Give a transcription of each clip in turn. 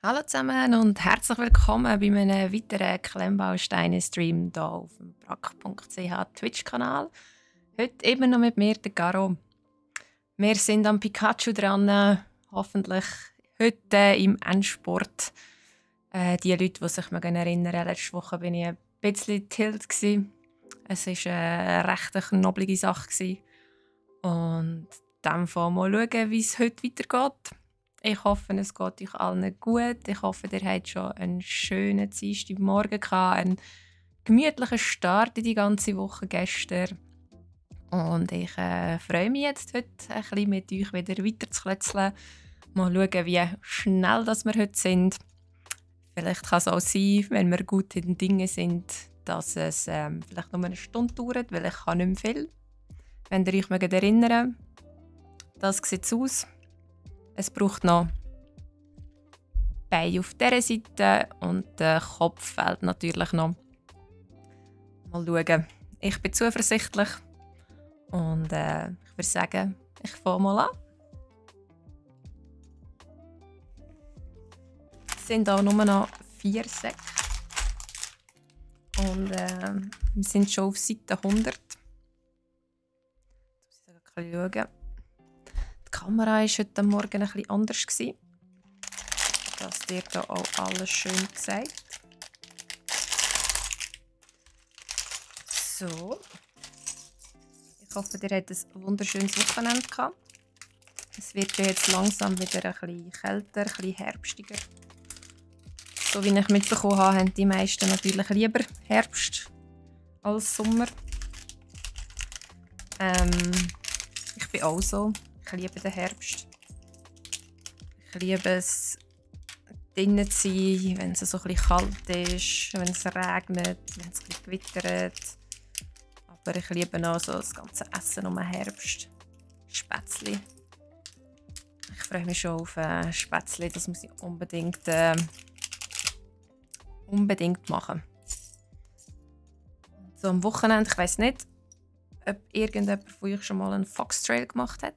Hallo zusammen und herzlich willkommen bei einem weiteren Klemmbausteine-Stream hier auf dem brack.ch Twitch-Kanal. Heute eben noch mit mir, der Garo. Wir sind am Pikachu dran, hoffentlich heute im Endsport. Die Leute, die sich erinnern, letzte Woche war ich ein bisschen tilt. Es war eine recht knobbelige Sache. Und dann mal schauen, wie es heute weitergeht. Ich hoffe, es geht euch allen gut. Ich hoffe, ihr habt schon einen schönen Dienstagmorgen gehabt, einen gemütlichen Start in die ganze Woche gestern. Und ich freue mich jetzt heute ein bisschen mit euch wieder weiterzuklötzeln. Mal schauen, wie schnell wir heute sind. Vielleicht kann es auch sein, wenn wir gut in den Dingen sind, dass es vielleicht nur eine Stunde dauert, weil ich kann nicht mehr viel. Wenn ihr euch erinnern mögt, das sieht aus. Es braucht noch Beine auf dieser Seite und der Kopf fehlt natürlich noch. Mal schauen. Ich bin zuversichtlich und ich würde sagen, ich fange mal an. Es sind auch nur noch 4 Säcke und wir sind schon auf Seite 100. Jetzt muss ich ein bisschen schauen. Die Kamera war heute Morgen ein bisschen anders. Das dir hier auch alles schön gesagt. So. Ich hoffe, ihr hattet ein wunderschönes Wochenende gehabt. Es wird ja jetzt langsam wieder ein bisschen kälter, ein bisschen herbstiger. So wie ich mitbekommen habe, haben die meisten natürlich lieber Herbst als Sommer. Ich bin auch so. Ich liebe den Herbst. Ich liebe es, drinnen zu sein, wenn es so ein bisschen kalt ist, wenn es regnet, wenn es ein bisschen gewittert. Aber ich liebe auch so das ganze Essen um den Herbst. Spätzli. Ich freue mich schon auf Spätzli, das muss ich unbedingt machen. So am Wochenende, ich weiss nicht, ob irgendjemand von euch schon mal einen Foxtrail gemacht hat.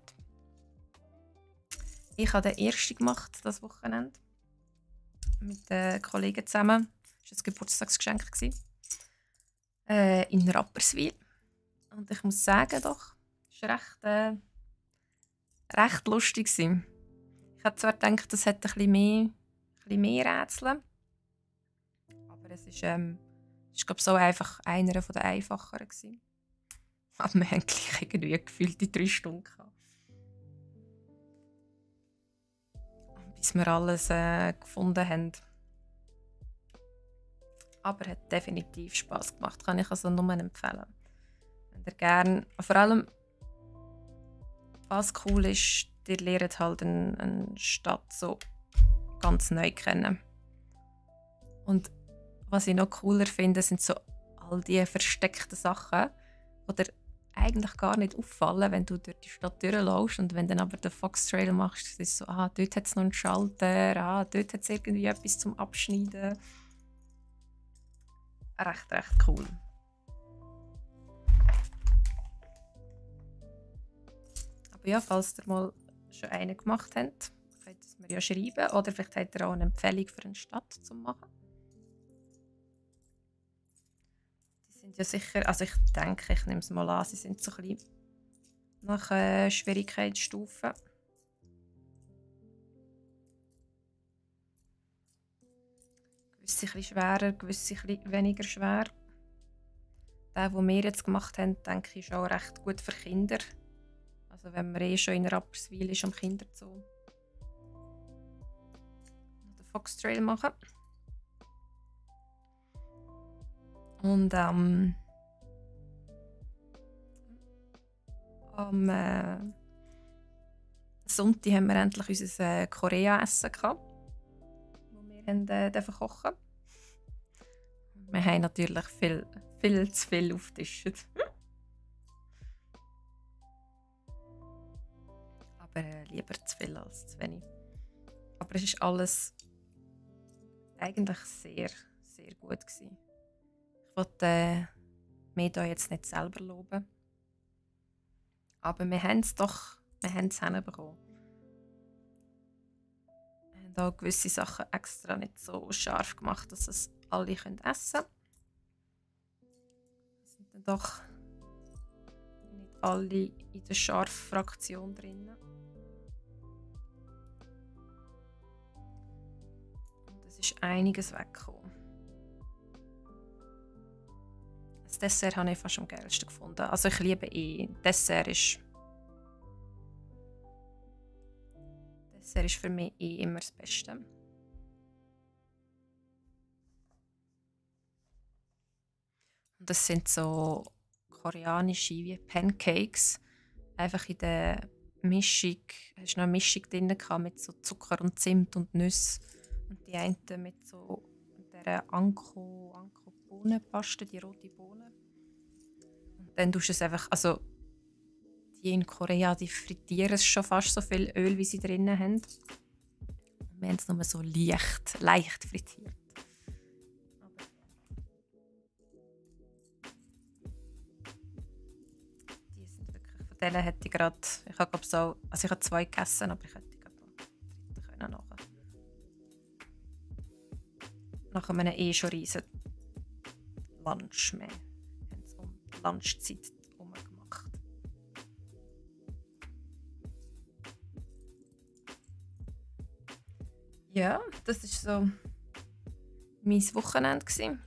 Ich habe den ersten gemacht, das Wochenende. Mit den Kollegen zusammen. Das war ein Geburtstagsgeschenk. In Rapperswil. Und ich muss sagen, doch, es war recht lustig. Ich habe zwar gedacht, es hat ein bisschen mehr Rätsel. Aber es ist glaube so einfach einer der einfacheren. Aber wir haben gleich irgendwie gefühlt die 3 Stunden gehabt. Bis wir alles gefunden haben. Aber es hat definitiv Spass gemacht. Kann ich also nur empfehlen. Wenn ihr gerne, vor allem, was cool ist, ihr lernt halt eine Stadt so ganz neu kennen. Und was ich noch cooler finde, sind so all die versteckten Sachen, die dir eigentlich gar nicht auffallen, wenn du durch die Stadt durchläufst. Und wenn du dann aber den Foxtrail machst, ist es so, dort hat es noch einen Schalter, dort hat es irgendwie etwas zum Abschneiden. Recht cool. Aber ja, falls ihr mal schon einen gemacht habt, könnt ihr es mir ja schreiben. Oder vielleicht habt ihr auch eine Empfehlung für eine Stadt zu machen. Die sind ja sicher, also ich denke, ich nehme es mal an, sie sind so ein bisschen nach Schwierigkeitsstufen. Gewisse ein bisschen schwerer, gewisse ein bisschen weniger schwer. Der, den wir jetzt gemacht haben, denke ich, ist auch recht gut für Kinder. Also wenn man schon in Rapperswil ist am Kinderzoo. Den Foxtrail machen. Und am Sonntag haben wir endlich unser Korea-Essen gehabt, das wir kochen durften. Wir haben natürlich viel zu viel aufgetischt. Aber lieber zu viel als zu wenig. Aber es ist alles eigentlich sehr, sehr gut gewesen. Ich wollte mich da jetzt nicht selber loben. Aber wir haben es hinbekommen. Wir haben auch gewisse Sachen extra nicht so scharf gemacht, dass es alle essen können. Es sind dann doch nicht alle in der Scharf-Fraktion drin. Und es ist einiges weggekommen. Das Dessert habe ich fast am geilsten gefunden. Also ich liebe Dessert ist für mich immer das Beste. Und das sind so koreanische wie Pancakes. Einfach in der Mischung, hast noch eine Mischung drin mit so Zucker und Zimt und Nüsse. Und die einen mit so dieser Anko-Bohnenpaste, die rote Bohnen. Und dann tust du es einfach, also die in Korea, die frittieren es schon fast so viel Öl, wie sie drinnen haben. Und wir haben es nur so leicht frittiert. Aber die sind wirklich, von denen hätte ich gerade, ich habe so, also ich habe 2 gegessen, aber ich hätte gerade noch 3 können nachher. Nach einem schon riesen Lunch mehr. Haben sie um die Lunchzeit herum gemacht. Ja, das war so mein Wochenende gewesen.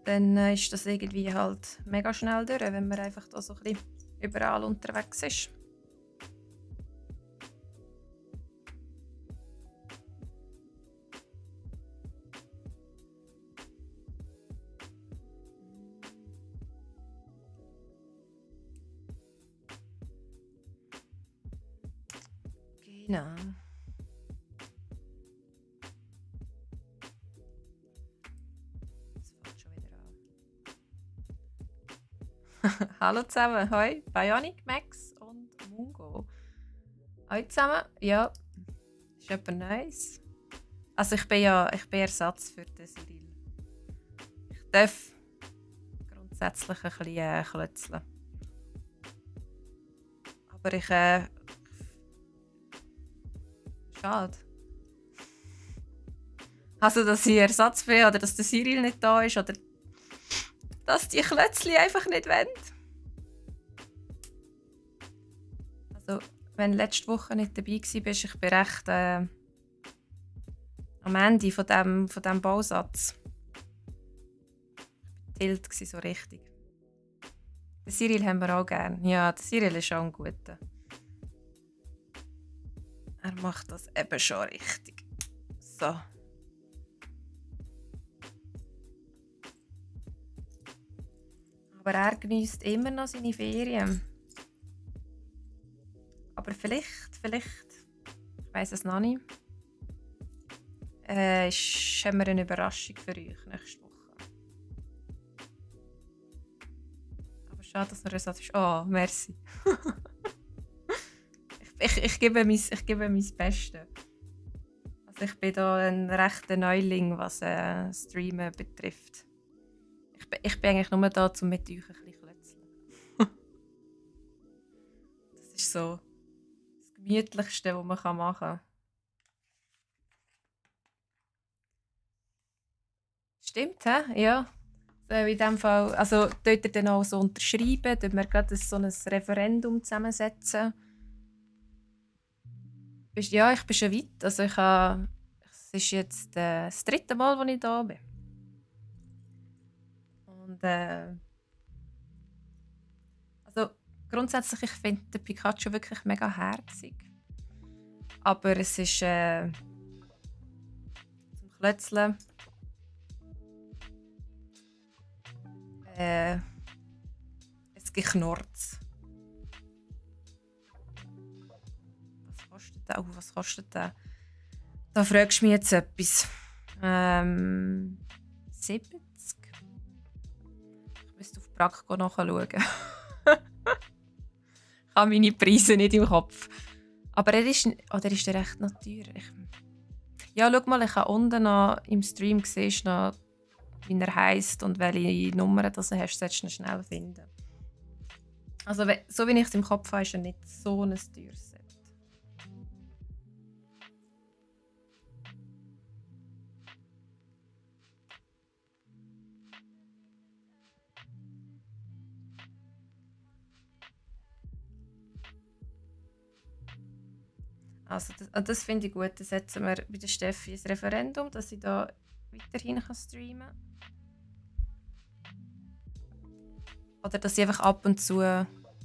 Dann ist das irgendwie halt mega schnell durch, wenn man einfach da so ein bisschen überall unterwegs ist. Genau. Das fängt schon wieder an. Hallo zusammen, hoi, Bionic, Max und Mungo. Hallo zusammen, ja, ist etwas Neues. Also ich bin Ersatz für den Cyril. Ich darf grundsätzlich ein bisschen klötzeln. Aber schade. Also, dass ich Ersatz bin oder dass der Cyril nicht da ist oder dass die Klötzli einfach nicht wollen. Also, wenn du letzte Woche nicht dabei warst, ich bin recht am Ende von dem Bausatz. Tilt war so richtig. Den Cyril haben wir auch gerne. Ja, der Cyril ist auch ein guter. Er macht das eben schon richtig. So. Aber er genießt immer noch seine Ferien. Aber vielleicht, ich weiss es noch nicht, haben wir eine Überraschung für euch nächste Woche. Aber schade, dass er es hat. Oh, merci. ich gebe mein Bestes. Also ich bin da ein rechter Neuling, was Streamen betrifft. Ich bin eigentlich nur da, um mit euch ein bisschen klötzeln. Das ist so das Gemütlichste, was man machen kann. Stimmt, hä? Ja. So in dem Fall, also dort dann auch so unterschreiben, dort wir gerade so ein Referendum zusammensetzen. Ja, ich bin schon weit. Also es ist jetzt das 3. Mal, als ich da bin. Und also grundsätzlich, ich finde den Pikachu wirklich mega herzig. Aber es ist zum Klötzeln es geknurrt. Was kostet der? Da fragst du mich jetzt etwas. 70? Ich müsste auf Prag nachschauen. Ich habe meine Preise nicht im Kopf. Aber ist der recht noch teuer? Ja, schau mal, ich habe unten noch im Stream gesehen, noch, wie er heisst und welche Nummern das er hast, solltest du ihn schnell finden. Also, so wie ich es im Kopf habe, ist er nicht so ein teures Set. Also das finde ich gut. Dann setzen wir bei der Steffi ein Referendum, dass sie da weiterhin streamen kann. Oder dass sie einfach ab und zu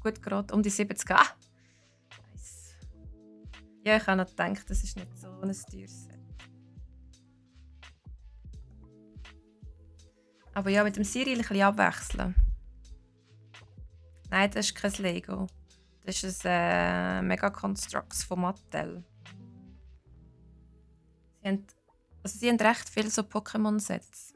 gut gerade um die 70. Nice. Ja, ich habe noch gedacht, das ist nicht so ein teures Set. Aber ja, mit dem Cyril ein bisschen abwechseln. Nein, das ist kein Lego. Das ist ein Mega Constructs von Mattel. Sie haben recht viele so Pokémon-Sets.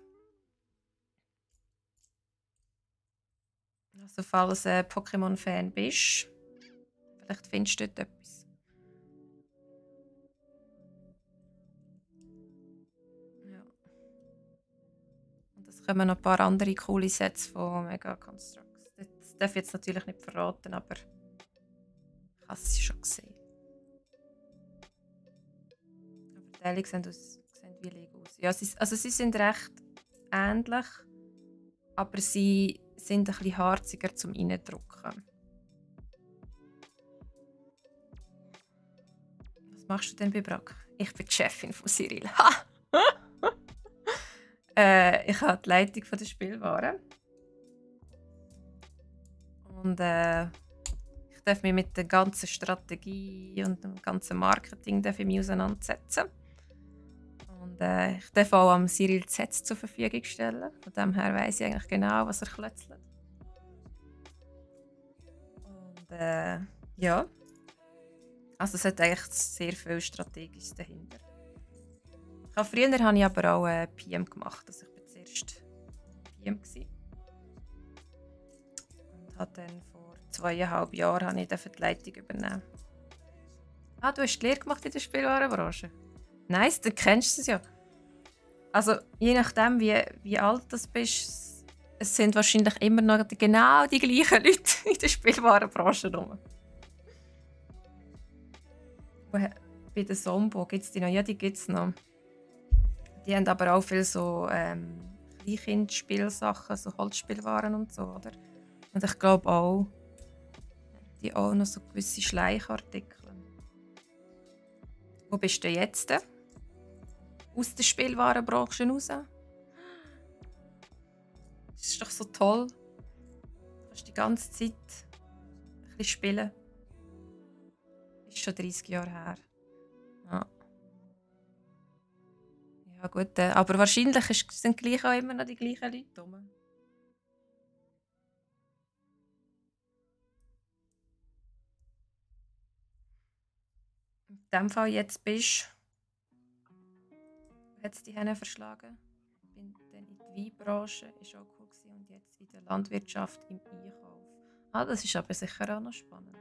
Also falls du ein Pokémon-Fan bist, vielleicht findest du dort etwas. Ja. Und es kommen noch ein paar andere coole Sets von Mega Constructs. Das darf ich jetzt natürlich nicht verraten, aber ich habe sie schon gesehen. Aber die Teile sehen wie Lego aus. Ja, sie sind recht ähnlich, aber sie sind ein bisschen harziger zum Reindrücken. Was machst du denn bei Brack? Ich bin die Chefin von Cyril. Ha! Ich habe die Leitung der Spielwaren. Und ich darf mich mit der ganzen Strategie und dem ganzen Marketing mich auseinandersetzen. Und ich darf auch am Cyril die Sets zur Verfügung stellen. Von dem her weiss ich eigentlich genau, was er klötzelt. Und ja. Also es hat eigentlich sehr viel Strategisches dahinter. Früher habe ich aber auch PM gemacht. Also ich war zuerst PM. Und habe dann vor 2,5 Jahren die Leitung übernehmen. Ah, du hast die Lehre gemacht in der Spielwarenbranche? Nice, dann kennst du es ja. Also je nachdem, wie alt du bist, es sind wahrscheinlich immer noch genau die gleichen Leute in der Spielwarenbranche rum. Bei der Sombo gibt es die noch? Ja, die gibt es noch. Die haben aber auch viele so Kleinkindspielsachen, so Holzspielwaren und so, oder? Und ich glaube auch, die auch noch so gewisse Schleichartikel. Wo bist du jetzt? Aus der Spielwarenbranche raus? Das ist doch so toll. Du kannst die ganze Zeit ein bisschen spielen. Das ist schon 30 Jahre her. Ja. Ja gut, aber wahrscheinlich sind gleich auch immer noch die gleichen Leute rum. In dem Fall jetzt bist du, hat es die Hände verschlagen. Bin dann in die Weinbranche, ist auch cool gewesen, und jetzt in der Landwirtschaft im Einkauf. Ah, das ist aber sicher auch noch spannend.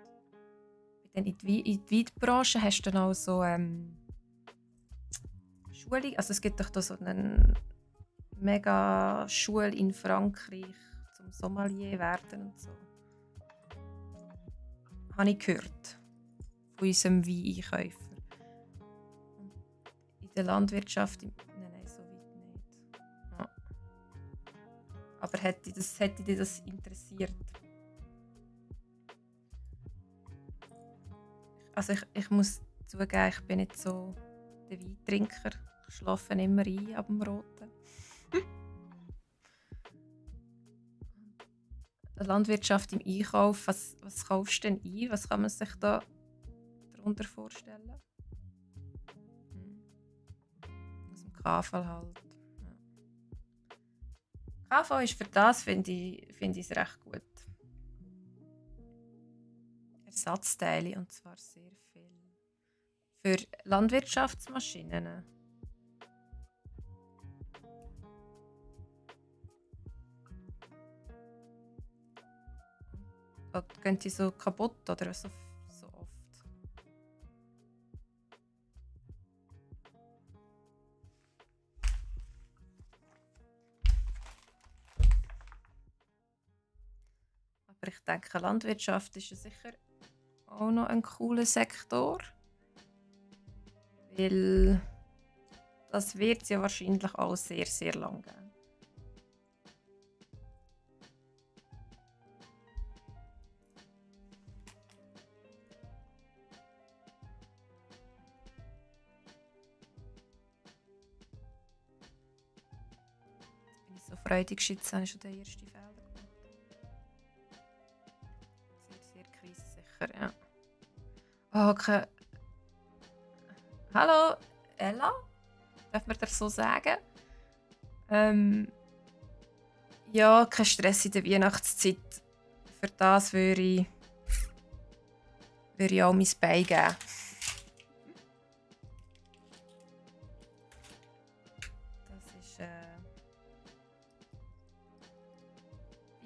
Dann in die Weinbranche hast du dann auch so Schulung. Also es gibt doch da so eine mega Schule in Frankreich zum Sommelier werden und so. Habe ich gehört. Von unserem Weineinkäufer. In der Landwirtschaft, nein, so weit nicht. Ja. Aber hätte dich das interessiert? Also ich muss zugeben, ich bin nicht so der Weintrinker. Ich schlafe immer ein ab dem Roten. Landwirtschaft im Einkauf, was kaufst du denn ein? Was kann man sich da darunter vorstellen? Aus dem KV halt. Ja. KV ist für das, finde ich es recht gut. Ersatzteile, und zwar sehr viel. Für Landwirtschaftsmaschinen. Oder gehen die so kaputt oder so oft? Aber ich denke, Landwirtschaft ist ja sicher auch noch ein cooler Sektor. Weil das wird es ja wahrscheinlich auch sehr, sehr lang geben. Freudigschütze habe ich schon den ersten Fehler gemacht. Sehr krisensicher, ja. Oh, okay. Hallo, Ella? Darf man das so sagen? Ja, kein Stress in der Weihnachtszeit. Für das würde ich auch mein Bein geben. Das ist,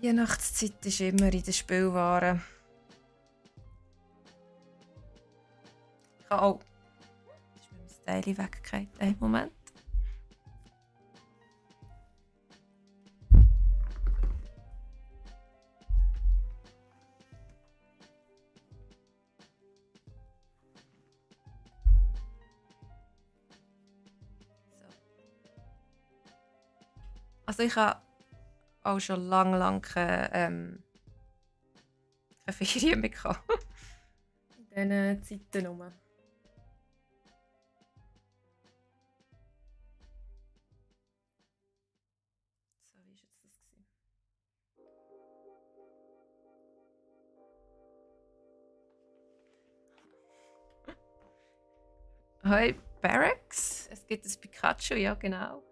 Weihnachtszeit ist immer in den Spielwaren. Ich habe auch... Ist mir mein Teil weggefallen? Einen Moment. Also ich habe auch schon lange keine Ferien mehr gehabt. In diesen Zeiten rum. So, wie war jetzt das gewesen? Hi, Barracks. Es gibt ein Pikachu, ja genau.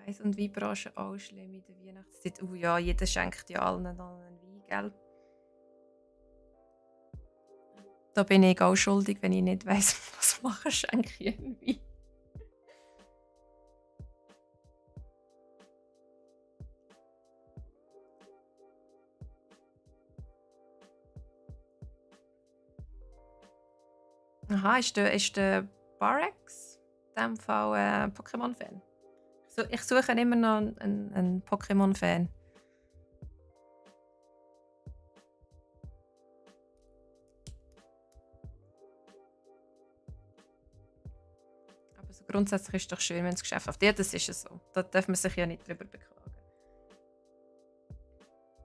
Ich weiss, und Weinbranche auch schlimm in der Weihnachtszeit. Ja, jeder schenkt ja allen dann einen Wein, gell? Da bin ich auch schuldig, wenn ich nicht weiss, was machen, schenke ich einen Wein. Aha, ist der Barracks in diesem Fall Pokémon-Fan? Ich suche immer noch einen Pokémon-Fan. Aber so grundsätzlich ist es doch schön, wenn das Geschäft läuft. Ja, das ist es so. Da darf man sich ja nicht drüber beklagen.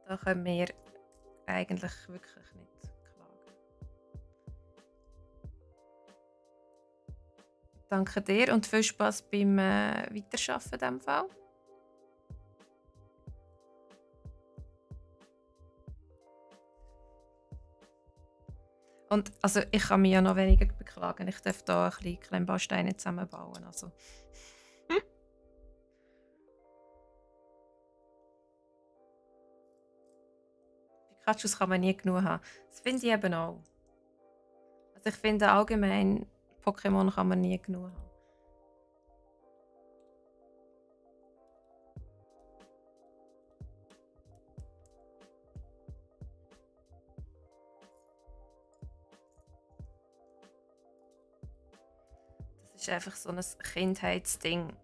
Da können wir eigentlich wirklich nicht klagen. Danke dir und viel Spaß beim Weiterarbeiten in diesem Fall. Und also ich kann mich ja noch weniger beklagen. Ich darf hier ein bisschen Klemmbausteine zusammenbauen. Also. Pikachus kann man nie genug haben. Das finde ich eben auch. Also ich finde allgemein, Pokémon kann man nie genug haben. Das ist einfach so ein Kindheitsding.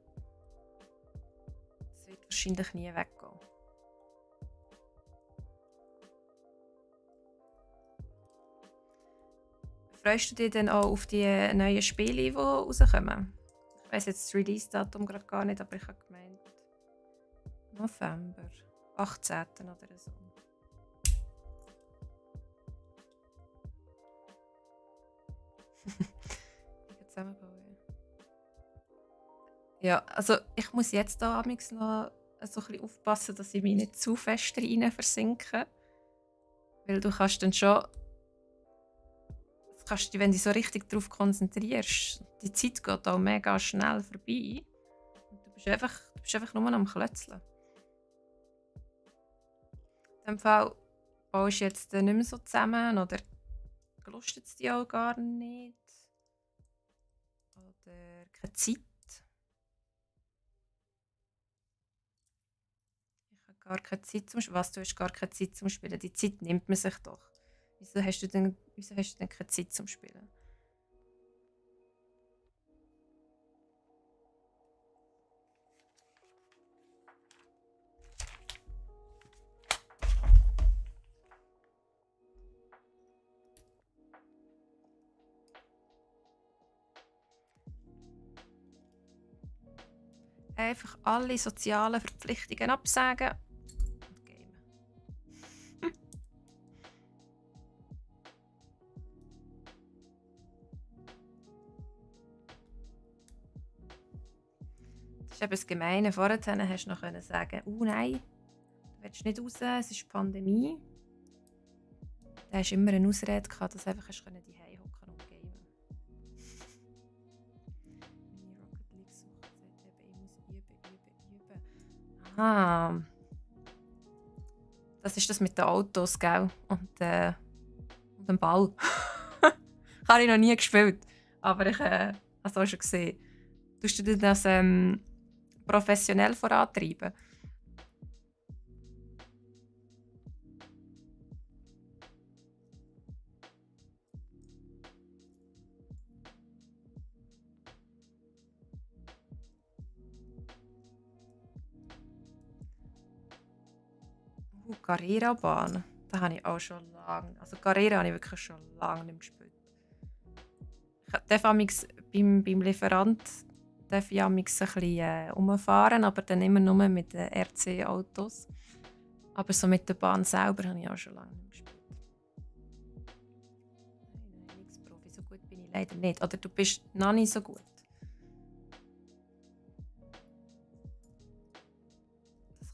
Das wird wahrscheinlich nie weggehen. Freust du dich denn auch auf die neuen Spiele, die rauskommen? Ich weiss jetzt das Release-Datum gerade gar nicht, aber ich habe gemeint November, 18. oder so. Ich zusammenbauen. Ja, also ich muss jetzt da noch so ein bisschen aufpassen, dass ich mich nicht zu fest rein versinke. Weil du kannst dann schon... wenn du dich so richtig darauf konzentrierst, die Zeit geht auch mega schnell vorbei. Und du bist einfach nur am Klötzeln. In dem Fall baust du jetzt nicht mehr so zusammen oder gelustet es dir auch gar nicht. Oder keine Zeit. Ich habe gar keine Zeit zum Spielen. Was, du hast gar keine Zeit zum Spielen? Die Zeit nimmt man sich doch. Wieso hast du denn keine Zeit zum Spielen? Einfach alle sozialen Verpflichtungen absagen und gamen. Das ist eben das Gemeine. Vorher hast du noch können sagen, nein, du willst nicht raus, es ist Pandemie. Da hast du immer eine Ausrede gehabt, dass du einfach die Hause hocken und gamen. Meine Rocket League sucht sagt eben, ich muss üben. Aha. Das ist das mit den Autos, gell? Und dem Ball. Habe ich noch nie gespielt. Aber ich habe es auch schon gesehen. Tust du das professionell vorantreiben? Carrera-Bahn. Da habe ich auch schon lange. Also Carrera habe ich wirklich schon lange nicht mehr gespielt. Ich darf amigs beim Lieferant darf ich amigs ein bisschen rumfahren, aber dann immer nur mit den RC-Autos. Aber so mit der Bahn selber habe ich auch schon lange nicht mehr gespielt. Nein, nichts Profi. So gut bin ich leider nicht. Oder du bist noch nicht so gut.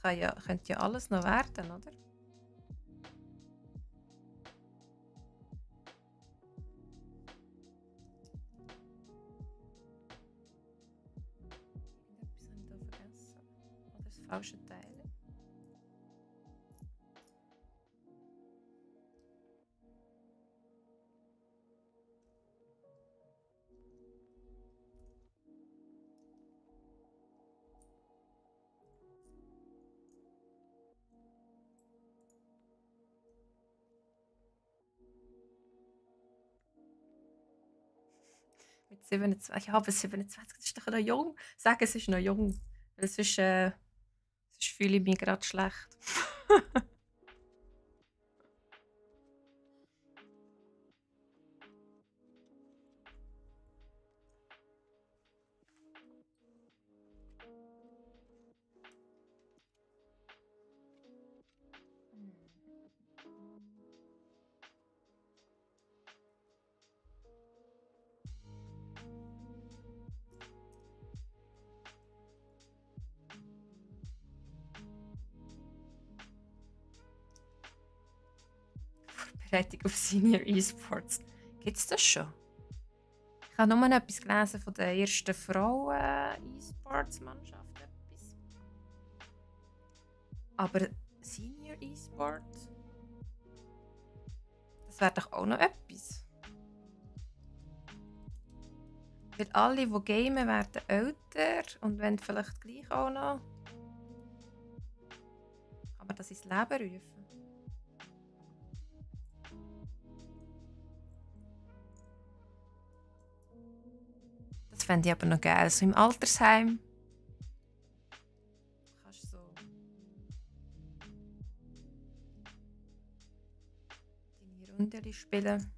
Das könnte ja alles noch werden, oder? Etwas habe ich da vergessen. Oder das falsche Teil. Mit 27. Ja, aber 27 ist doch noch jung. Sagen, es ist noch jung. Weil sonst fühle ich mich gerade schlecht. Vorbereitung auf Senior E-Sports. Gibt es das schon? Ich habe nur etwas gelesen von der ersten Frauen-E-Sports-Mannschaft. Aber Senior E-Sports? Das wäre doch auch noch etwas. Weil alle, die gamen, werden älter und wenn vielleicht gleich auch noch. Kann man das ins Leben rufen? Das fände ich aber noch geil. So im Altersheim. Kannst du so deine Runde spielen.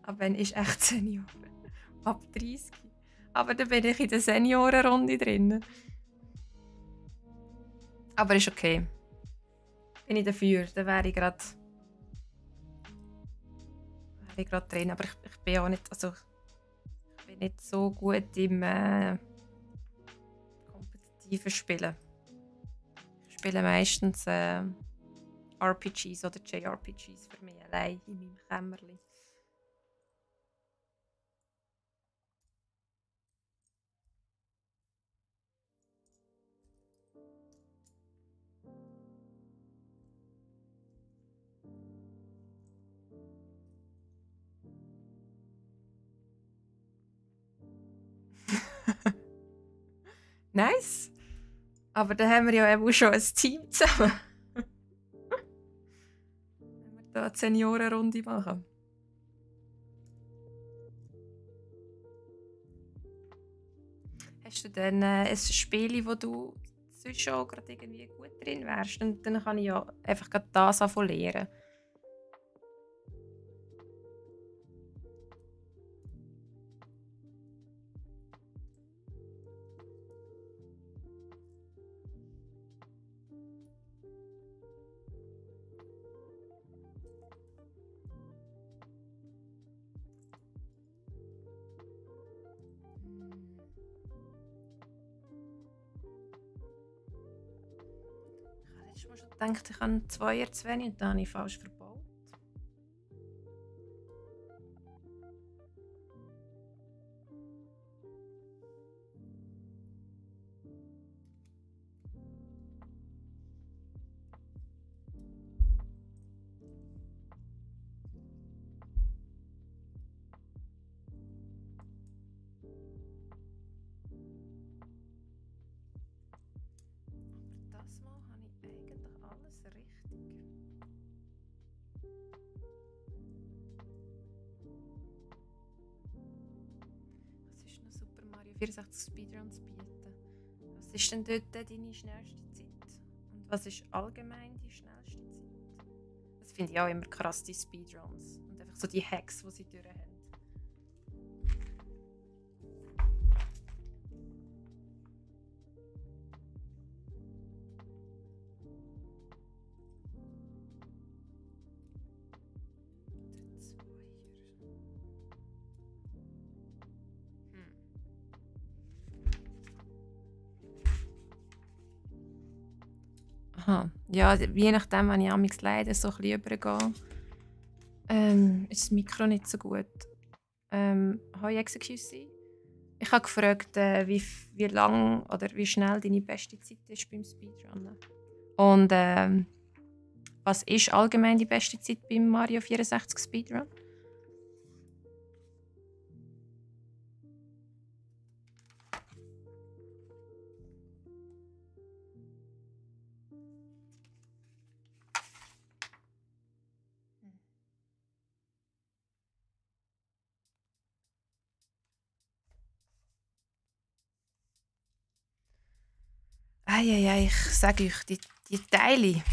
Aber wenn ist echt Senior. Ab 30. Aber dann bin ich in der Seniorenrunde drin. Aber ist okay. Bin ich dafür. Dann wäre ich gerade drin. Aber ich bin auch nicht, also ich bin nicht so gut im kompetitiven Spielen. Ich spiele meistens RPGs oder JRPGs für mich allein in meinem Kämmerchen. Nice! Aber dann haben wir ja eben auch schon ein Team zusammen. Wenn wir da eine Seniorenrunde machen. Hast du denn ein Spiel, das du sonst schon gerade irgendwie gut drin wärst, dann kann ich ja einfach gerade das anfangen lernen. Hm. Ich habe letztes Mal schon gedacht, ich habe einen Zweier zu wenig und dann habe ich falsch verbaut. Aber das Mal habe ich eigentlich alles richtig. Was ist noch Super Mario 64 Speedruns bieten? Was ist denn dort deine schnellste Zeit? Und was ist allgemein die schnellste Zeit? Das finde ich auch immer krass, die Speedruns. Und einfach so die Hacks, die sie durch haben. Der Zweier. Hm. Aha. Ja, je nachdem, wenn ich amigs leider so ein bisschen übergehe, ist das Mikro nicht so gut. Hi, Executive. Ich habe gefragt, wie lang oder wie schnell deine beste Zeit ist beim Speedrunnen. Und was ist allgemein die beste Zeit beim Mario 64 Speedrun? Eieiei, ich sage euch, die Teile. Ich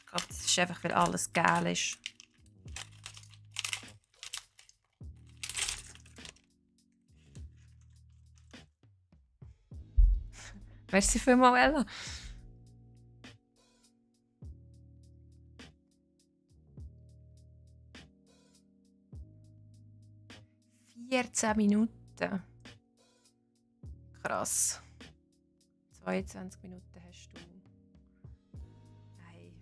glaube, das ist einfach, weil alles geil ist. Merci vielmals, Ella. «14 Minuten. Krass. 22 Minuten hast du. Hey.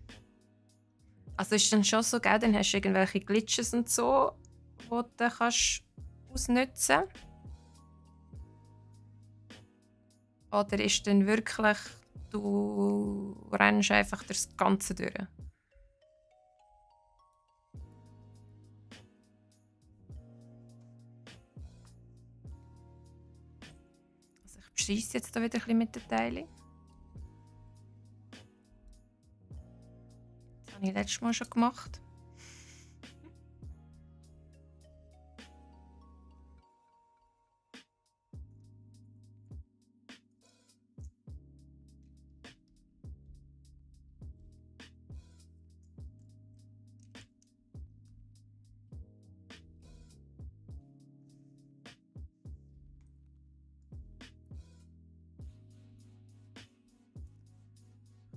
Also ist dann schon so, gell? Dann hast du irgendwelche Glitches und so, die du kannst ausnutzen. Oder ist dann wirklich, du rennst einfach das Ganze durch? Also ich beschreisse jetzt da wieder ein bisschen mit den Teilen. Das habe ich letztes Mal schon gemacht.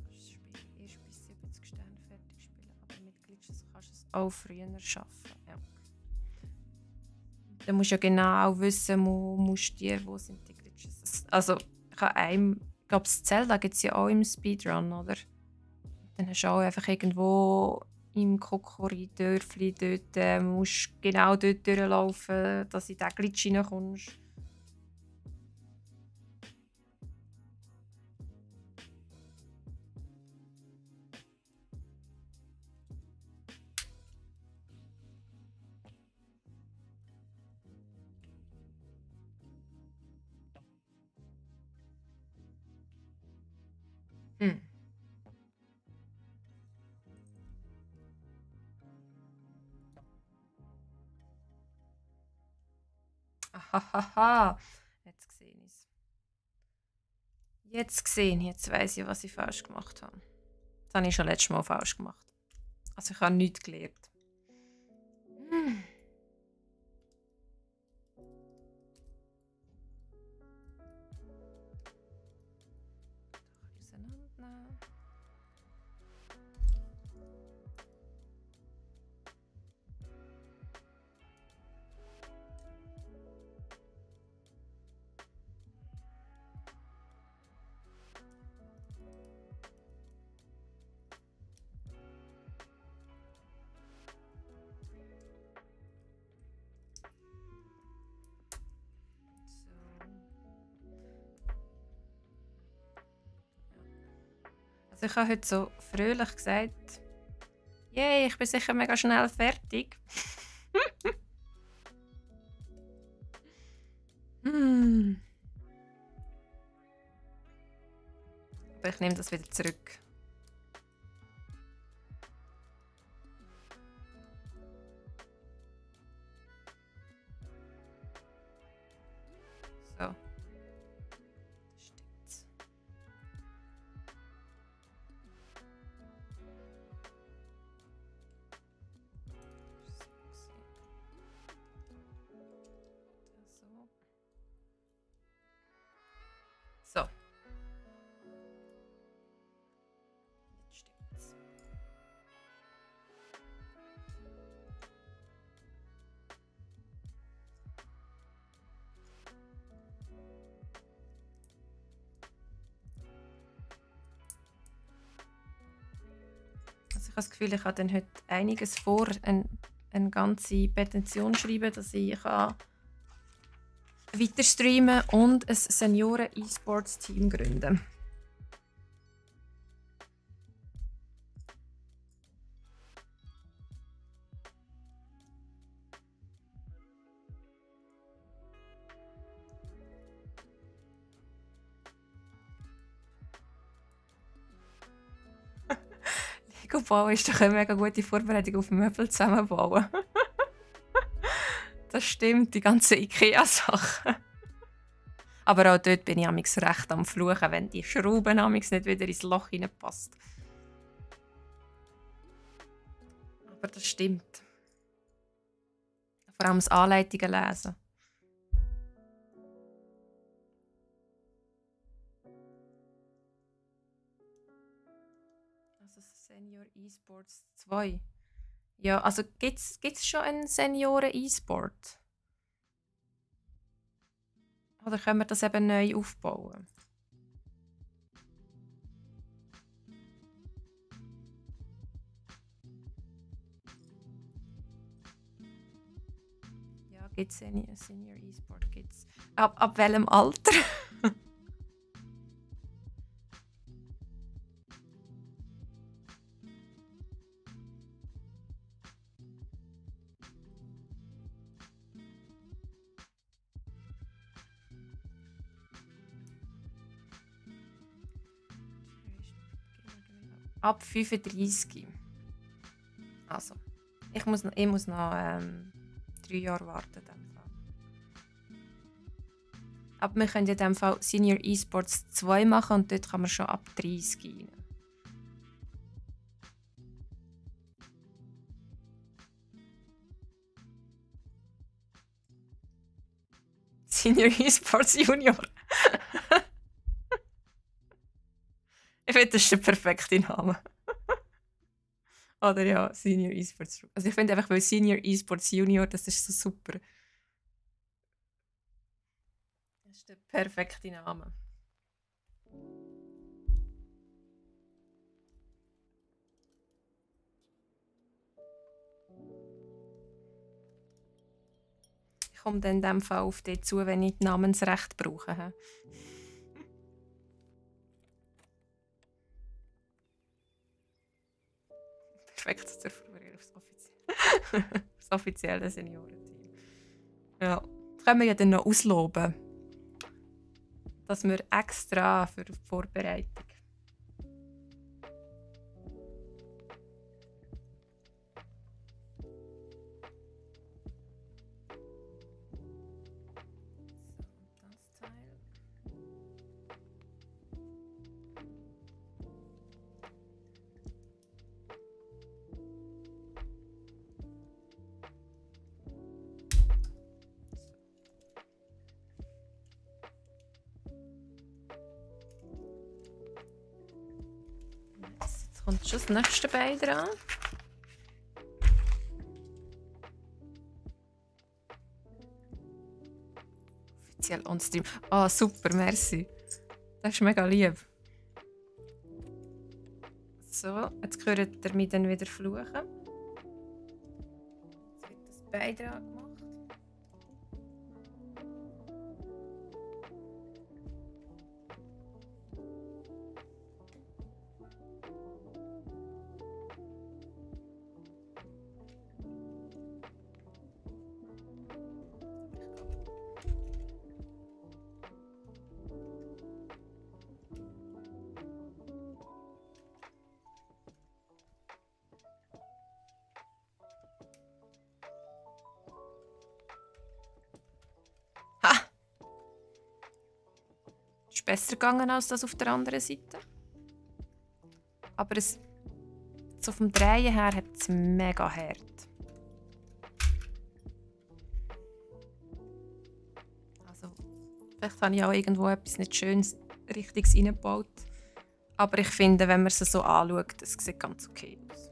Das Spiel erst bis 70 Sterne fertig spielen, aber mit Glitches kannst du es auch früher schaffen. Ja. Du musst ja genau wissen, wo sind die Glitches. Also, ich habe ich glaube, das Zelda gibt es ja auch im Speedrun, oder? Dann hast du auch einfach irgendwo im Kokori-Dörfli dort, musst genau dort durchlaufen, dass du in diesen Glitch reinkommst. Hm. Hahaha. Jetzt sehe ich es. Jetzt weiss ich, was ich falsch gemacht habe. Das habe ich schon letztes Mal falsch gemacht. Also ich habe nichts gelernt. Hm. Auseinandernehmen. Also ich habe heute so fröhlich gesagt, yay, ich bin sicher mega schnell fertig. Aber ich nehme das wieder zurück. So. Das stimmt's. So. Jetzt stimmt's. Also ich habe das Gefühl, ich habe dann heute einiges vor, eine ganze Petition schreiben, dass ich kann weiter streamen und ein Senioren-E-Sports-Team gründen. Lego bauen ist doch eine mega gute Vorbereitung auf Möbel zusammenbauen. Das stimmt, die ganzen IKEA-Sachen. Aber auch dort bin ich amigs recht am Fluchen, wenn die Schrauben amigs nicht wieder ins Loch hineinpasst. Aber das stimmt. Vor allem das Anleitungen lesen. Also Senior E-Sports 2. Ja, also gibt's schon einen Senioren E-Sport? Oder können wir das eben neu aufbauen? Ja, gibt es Senior E-Sport? Gibt's. Ab welchem Alter? Ab 35. Also, ich muss noch 3 Jahre warten. In dem Fall. Aber wir können in dem Fall Senior Esports 2 machen und dort kann man schon ab 30 rein. Senior Esports Junior. Ich finde, das ist der perfekte Name. Oder ja, Senior Esports. Also ich finde einfach, weil Senior Esports Junior, das ist so super. Das ist der perfekte Name. Ich komme dann in dem Fall auf dich zu, wenn ich die Namensrecht brauche. He? Perfekt zur Vorbereitung aufs offizielle Seniorenteam. Ja, das können wir ja dann noch ausloben. Dass wir extra für die Vorbereitung. kommt schon das nächste Bein dran. Offiziell on stream. Ah, super, merci. Das ist mega lieb. So, jetzt hört ihr mich dann wieder fluchen. Jetzt wird das Bein dran gemacht. Ha! Ist besser gegangen als das auf der anderen Seite. Aber es, so vom Drehen her hat es mega hart. Also, vielleicht habe ich auch irgendwo etwas nicht Schönes, Richtiges reingebaut. Aber ich finde, wenn man es so anschaut, es sieht ganz okay aus.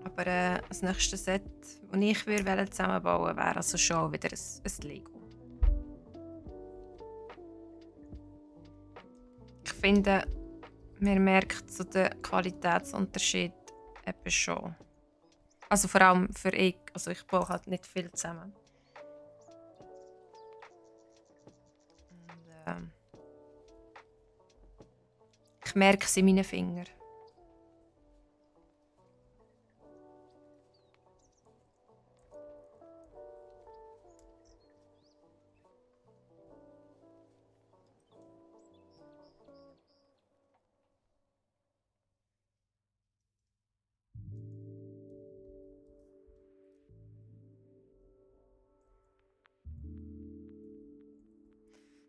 Aber das nächste Set, das ich zusammenbauen würde, wäre also schon wieder ein Lego. Ich finde, man merkt so den Qualitätsunterschied eben schon. Also vor allem für ich baue halt nicht viel zusammen. Und, ich merke es in meinen Fingern.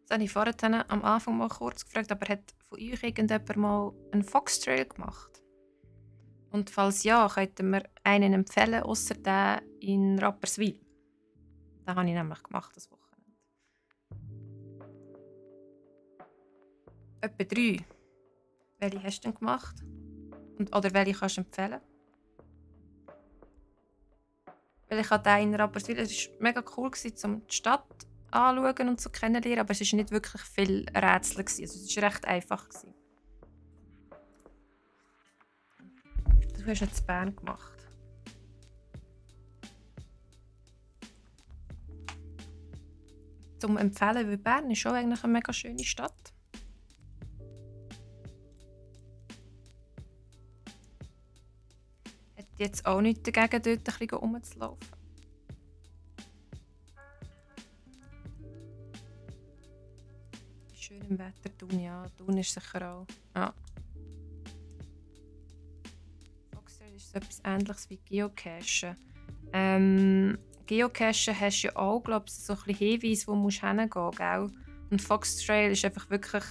Das habe ich vorhin am Anfang mal kurz gefragt, aber hat von euch irgendjemand mal einen Foxtrail gemacht? Und falls ja, könnten wir einen empfehlen, außer den in Rapperswil. Den habe ich nämlich gemacht, das Wochenende. Etwa 3. Welche hast du denn gemacht? Oder welche kannst du empfehlen? Weil ich hatte den in Rapperswil, es war mega cool, um die Stadt anschauen und so kennenlernen, aber es war nicht wirklich viel Rätsel. Also es war recht einfach. Du hast jetzt Bern gemacht. Zum Empfehlen, weil Bern ist schon eigentlich eine mega schöne Stadt. Hätte jetzt auch nichts dagegen, dort ein bisschen rumzulaufen. Bei schönem Wetter tun, ja. Tun ist sicher auch. Ja. Foxtrail ist so etwas Ähnliches wie Geocachen. Geocachen hast du ja auch, glaube ich, so ein bisschen Hinweise, wo du hingehen musst, gell? Und Foxtrail ist einfach wirklich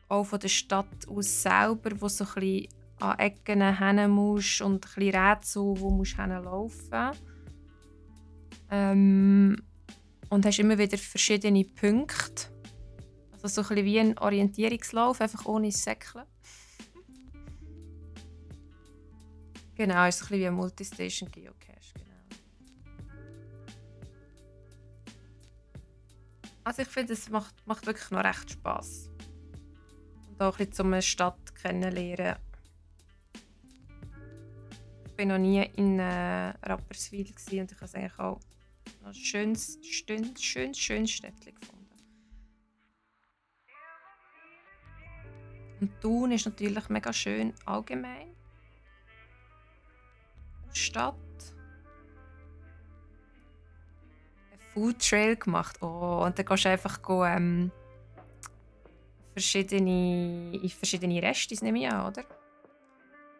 auch von der Stadt aus selber, wo so ein bisschen an Ecken hin musst und ein bisschen Rätsel, wo du hinlaufen musst. Und hast immer wieder verschiedene Punkte. Also so ein bisschen wie ein Orientierungslauf, einfach ohne Säckeln. Genau, ist ein bisschen wie ein Multistation Geocache. Genau. Also ich finde, es macht wirklich noch recht Spass. Und auch ein bisschen eine Stadt kennenlernen. Ich war noch nie in Rapperswil und ich habe es eigentlich auch ein schönes Städtchen gefunden. Und Thun ist natürlich mega schön allgemein. Stadt. Ein Food Trail gemacht. Oh, und dann gehst du einfach in verschiedene Restis, nehme ich an, oder?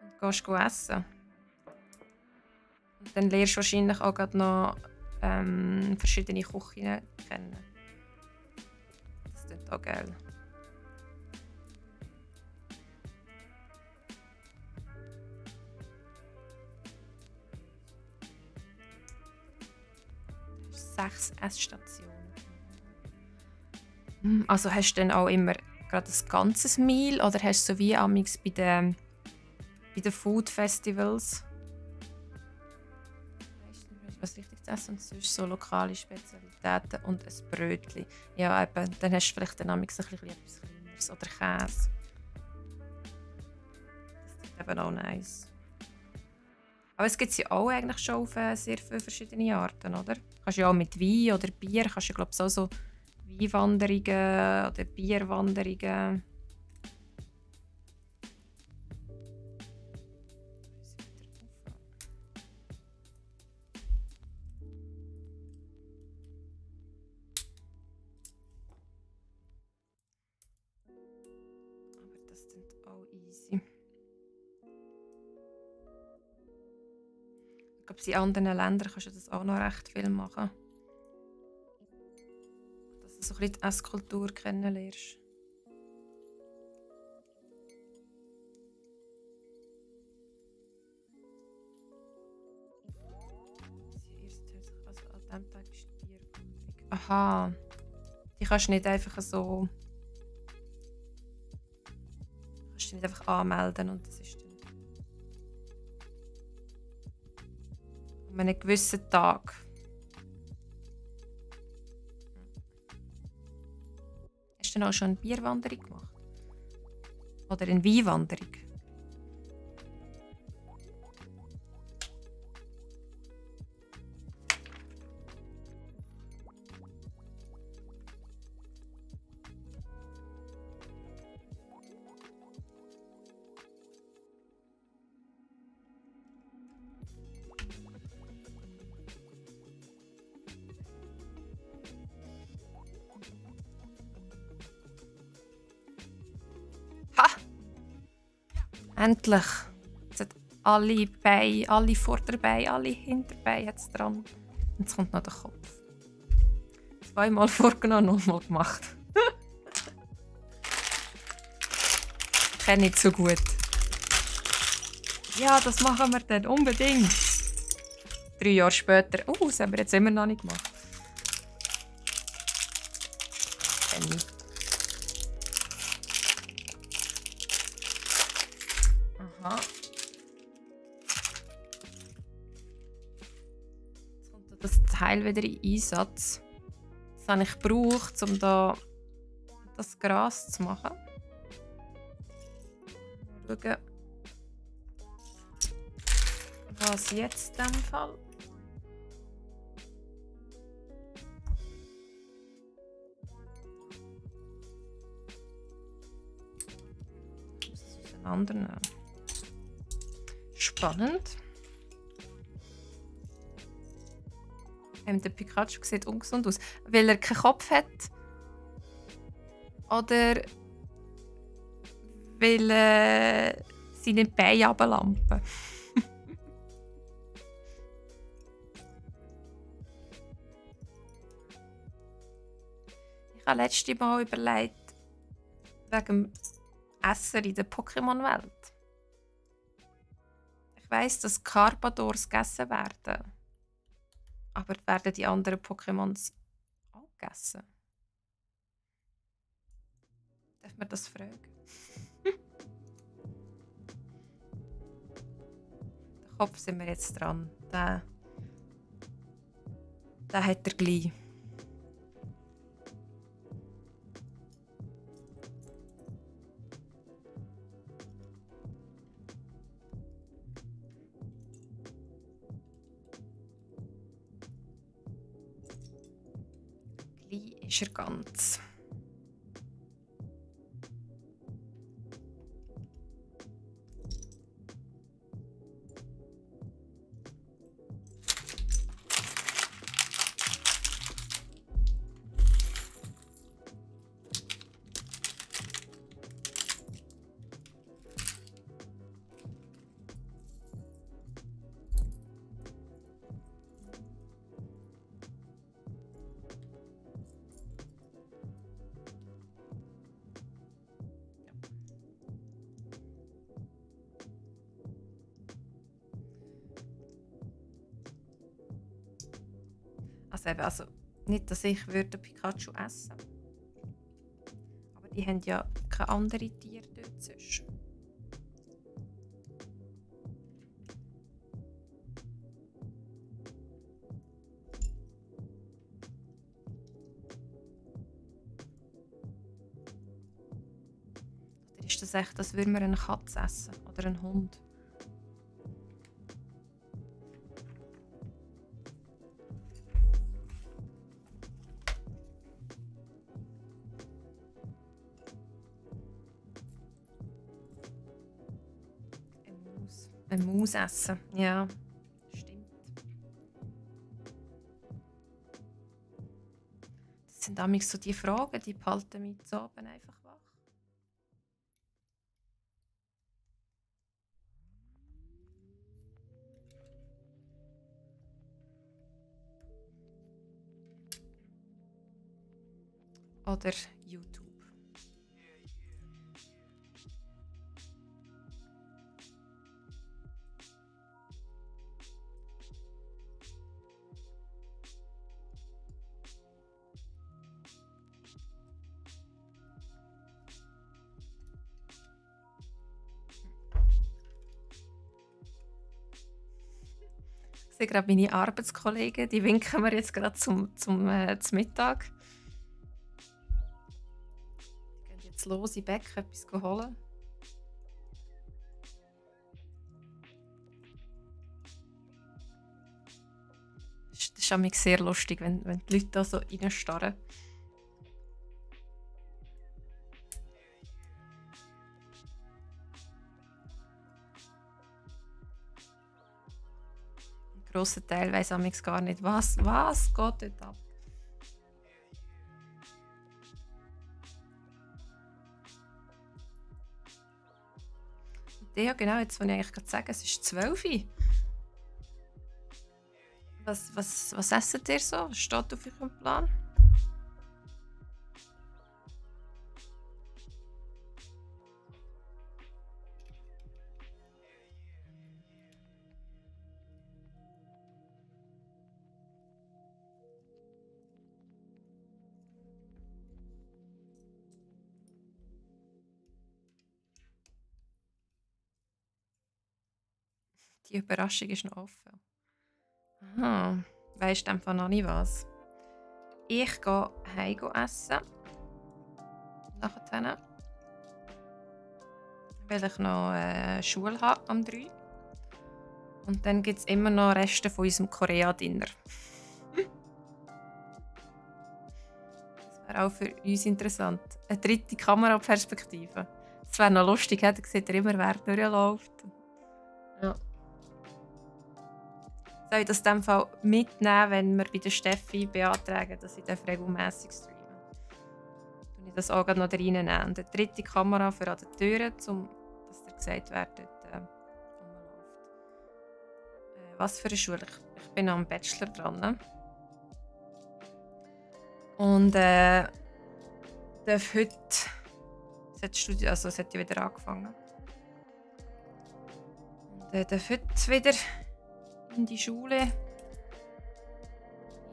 Und gehst essen. Und dann lernst du wahrscheinlich auch gerade noch verschiedene Küchen kennen. Das klingt auch geil. Das ist 6 Essstationen. Also hast du dann auch immer gerade ein ganzes Meal oder hast du so wie amix bei den Food Festivals was richtig zu essen und sonst so lokale Spezialitäten und ein Brötchen. Ja, eben, dann hast du vielleicht dann amix ein bisschen etwas Kleineres oder Käse. Das ist eben auch nice. Aber es gibt sie auch eigentlich schon auf sehr viele verschiedene Arten, oder? Kannst ja auch mit Wein oder Bier, kannst du glaube ich auch so Weinwanderungen oder Bierwanderungen. Aber das sind auch easy. Ich glaube, in anderen Ländern kannst du das auch noch recht viel machen. Dass du so ein bisschen die Esskultur kennenlernst. Also an diesem Tag ist die Bierwanderung. Aha. Die kannst du nicht einfach so... kannst du nicht einfach anmelden und das ist dann... an einem gewissen Tag. Hast du denn auch schon eine Bierwanderung gemacht? Oder eine Weinwanderung? Ha! Endlich! Es hat alle Beine, alle Vorderbeine, alle Hinterbeine hat's dran. Und jetzt kommt noch der Kopf. 2-mal vorgenommen, nochmal gemacht. Kenne ich so gut. Ja, das machen wir dann unbedingt. 3 Jahre später. Das haben wir jetzt immer noch nicht gemacht. Kenne ich. Aha. Jetzt kommt das Teil wieder in Einsatz. Das habe ich gebraucht, um da das Gras zu machen. Mal schauen, was jetzt in dem Fall. Ich muss es auseinandernehmen. Spannend. Der Pikachu sieht ungesund aus. Weil er keinen Kopf hat? Oder weil seine Beine runterlampen? Ich habe letztes Mal überlegt, wegen dem Essen in der Pokémon-Welt. Ich weiss, dass Carpadors gegessen werden. Aber werden die anderen Pokémons auch gegessen? Darf man das fragen? Den Kopf sind wir jetzt dran. Den hat er gleich. Ist er ganz. das eben. Also nicht, dass ich würde Pikachu essen. Aber die haben ja keine anderen Tiere dort sonst. Oder ist das echt, als würde man eine Katze essen? Oder einen Hund? Eine Maus essen, ja. Stimmt. Das sind damals so die Fragen, die behalten mich zu Abend einfach wach. Oder YouTube. Ich sehe gerade meine Arbeitskollegen, die winken mir jetzt gerade zum Mittag. Die gehen jetzt los in Bäck etwas holen. Das ist an mich sehr lustig, wenn die Leute da so reinstarren. Ein grosser Teil weiss amigs gar nicht, was geht dort ab. Ja, genau, jetzt wollte ich eigentlich gerade sagen, es ist 12 Uhr. Was esst ihr so? Was steht auf eurem Plan? Die Überraschung ist noch offen. Aha, weisst du noch nicht was? Ich gehe heim essen. Nachher. Weil ich noch Schule habe am 3. Und dann gibt es immer noch Reste von unserem Korea-Dinner. Das wäre auch für uns interessant. Eine dritte Kameraperspektive. Das wäre noch lustig, da sieht ihr immer, wer durchläuft. Ja. Soll ich das in dem Fall mitnehmen, wenn wir bei der Steffi beantragen, dass ich regelmäßig streame? Tue ich das auch noch reinnehmen. Und eine dritte Kamera für an den Türen, dass dir gesagt wird, dort rumläuft. Was für eine Schule? Ich bin am Bachelor dran. Ne? Und darf heute... Es hat ja wieder angefangen. Und darf heute wieder in die Schule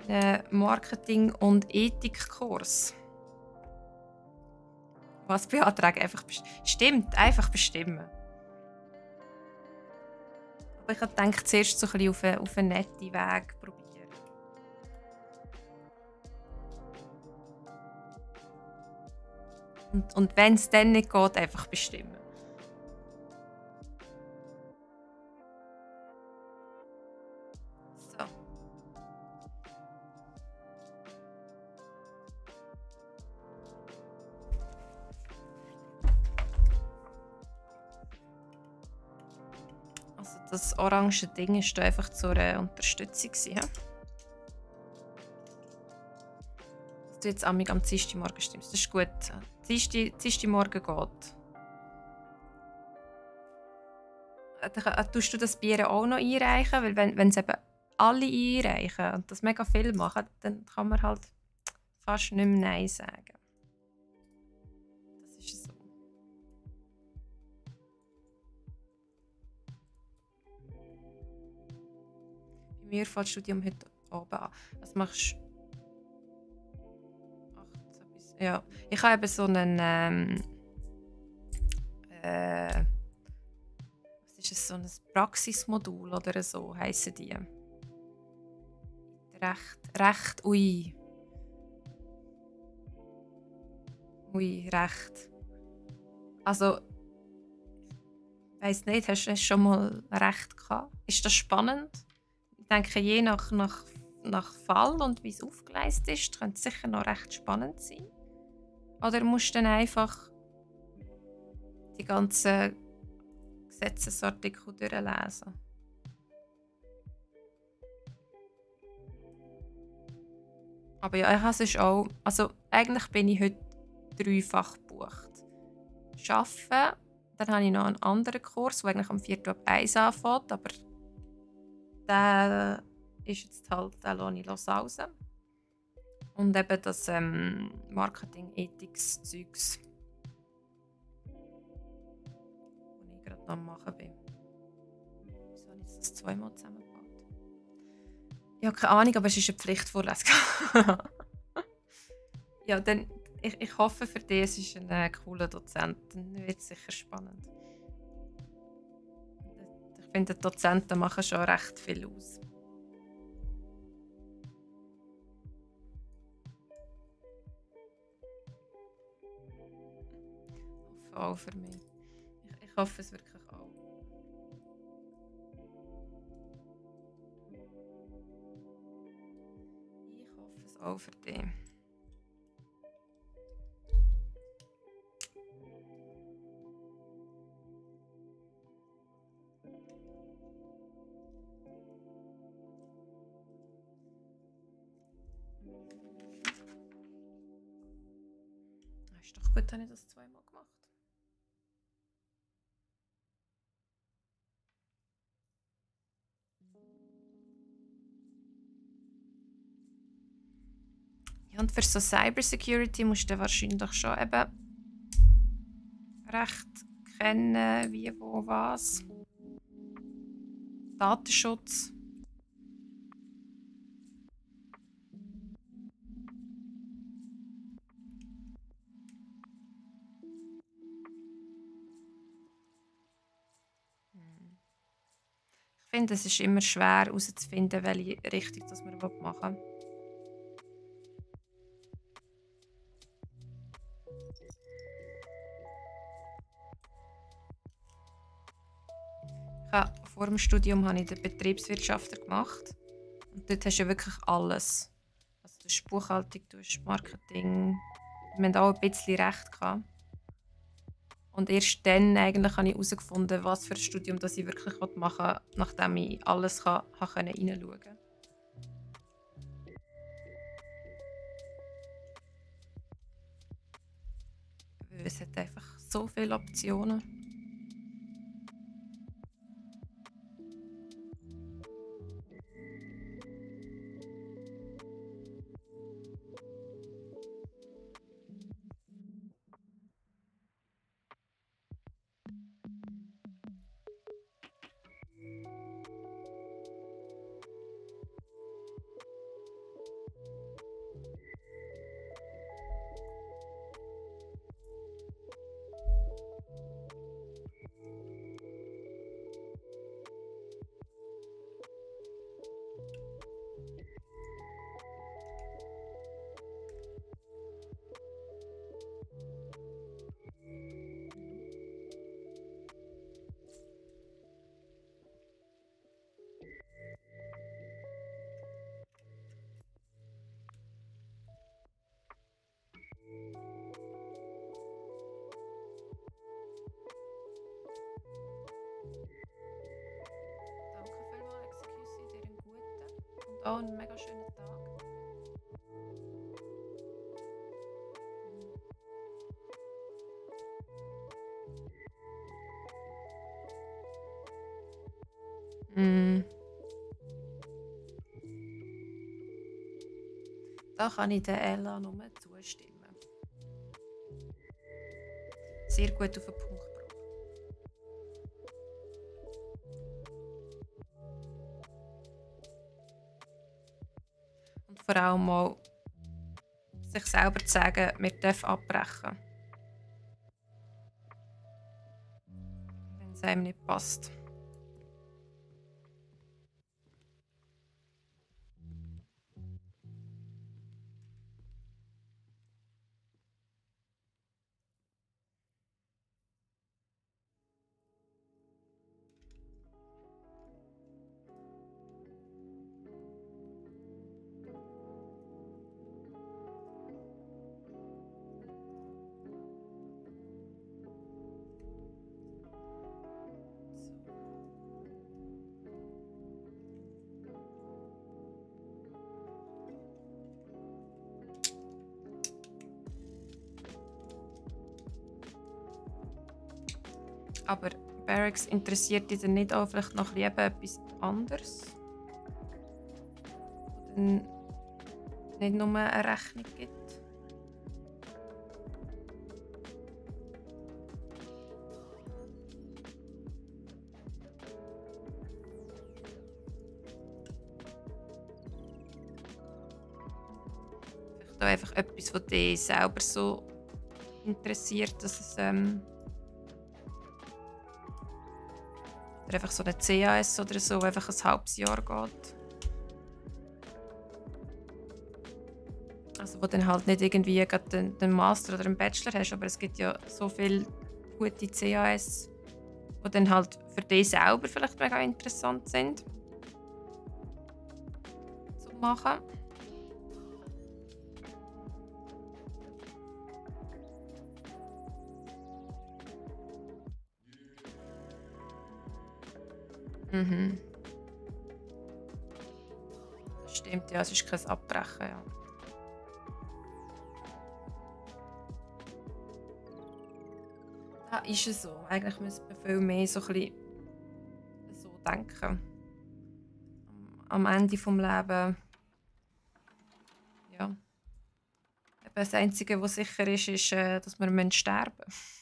in einen Marketing- und Ethikkurs. Was beantragen? Stimmt, einfach bestimmen. Aber ich denke zuerst so ein bisschen auf einen netten Weg probieren. Und wenn es dann nicht geht, einfach bestimmen. So. Also das orange Ding ist da einfach zur Unterstützung. Ja? Dass du jetzt am Dienstagmorgen stimmst. Das ist gut. Dienstagmorgen geht. Tust du das Bier auch noch einreichen? Weil wenn es eben alle einreichen und das mega viel machen, dann kann man halt fast nicht mehr Nein sagen. Das ist so. Bei mir fällt das Studium heute oben an. Was machst du? 18 bis, ja. Ich habe eben so einen was ist es, so ein Praxismodul oder so heissen die. Recht, ui. Ui, recht. Also, ich weiss nicht, hast du schon mal Recht gehabt? Ist das spannend? Ich denke, je nach Fall und wie es aufgeleistet ist, könnte es sicher noch recht spannend sein. Oder musst du dann einfach die ganzen Gesetzesartikel durchlesen? Aber ja, ich habe es auch. Also, eigentlich bin ich heute dreifach gebucht. Arbeiten, dann habe ich noch einen anderen Kurs, der eigentlich am 4. ab 1 anfängt, aber der ist jetzt halt, den lasse ich raus. Und eben das Marketing-Ethics-Zeugs, das ich gerade noch am machen bin. Wieso habe ich das zweimal zusammengebaut? Ich habe keine Ahnung, aber es ist eine Pflichtvorlesung. Ja, dann, ich hoffe für dich, es ist ein cooler Dozent. Dann wird es sicher spannend. Ich finde, die Dozenten machen schon recht viel aus. Ich hoffe auch für mich. Ich hoffe es wirklich auch. Ich hoffe es auch für dich. Ist doch gut, habe ich das zweimal gemacht. Ja, und für so Cybersecurity musst du wahrscheinlich schon eben recht kennen, wie, wo, was. Datenschutz. Ich finde, es ist immer schwer herauszufinden, welche Richtung das man machen will. Vor dem Studium habe ich den Betriebswirtschaftler gemacht. Und dort hast du ja wirklich alles. Also du hast Buchhaltung, du hast Marketing. Wir hatten auch ein bisschen Recht gehabt. Und erst dann eigentlich habe ich herausgefunden, was für ein Studium das ich wirklich machen will, nachdem ich alles hineinschauen konnte. Weil es hat einfach so viele Optionen. Danke vielmals, Excuse, dir einen guten und auch einen mega schönen Tag. Mm. Da kann ich der Ella nur zustimmen. Sehr gut auf den Punkt gebracht. vor allem mal sich selber zu sagen, wir dürfen abbrechen, wenn es einem nicht passt. Aber Barracks interessiert dich dann nicht auch vielleicht noch lieber etwas anderes? Wo dann nicht nur eine Rechnung gibt? Vielleicht auch einfach etwas, was dich selber so interessiert, dass es oder einfach so eine CAS oder so, einfach ein halbes Jahr geht. Also wo dann halt nicht irgendwie gerade den Master oder einen Bachelor hast, aber es gibt ja so viele gute CAS, die dann halt für dich selber vielleicht mega interessant sind zu machen. Mhm. Das stimmt, ja, es ist kein Abbrechen, ja. Ja, ist es so. Eigentlich müsste man viel mehr so, ein bisschen so denken. Am Ende des Lebens, ja. Eben das Einzige, was sicher ist, ist, dass wir sterben müssen.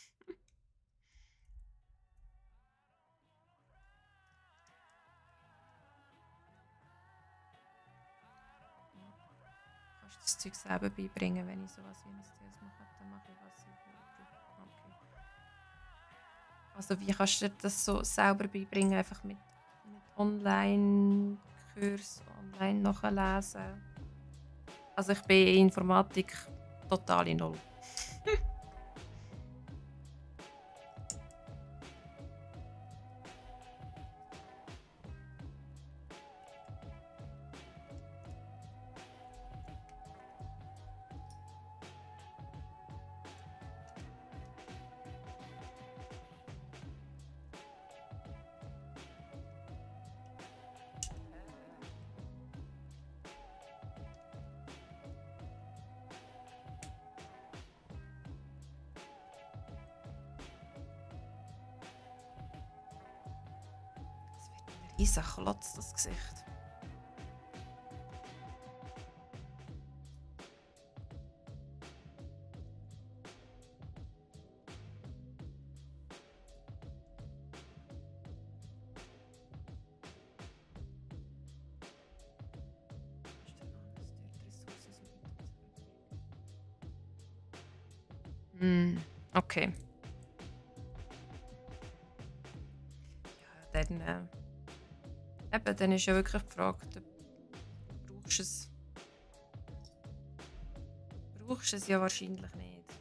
Kannst du das Zeug selber beibringen, wenn ich sowas wie ein CS mache, dann mache ich, was ich will. Okay. Also wie kannst du dir das so selber beibringen, einfach mit Online-Kurs, online nachlesen? Also ich bin in Informatik total in Null. Es wird ein riesen Klotz, das Gesicht. Okay. Ja, dann ist ja wirklich die Frage, brauchst du es? Brauchst du es ja wahrscheinlich nicht.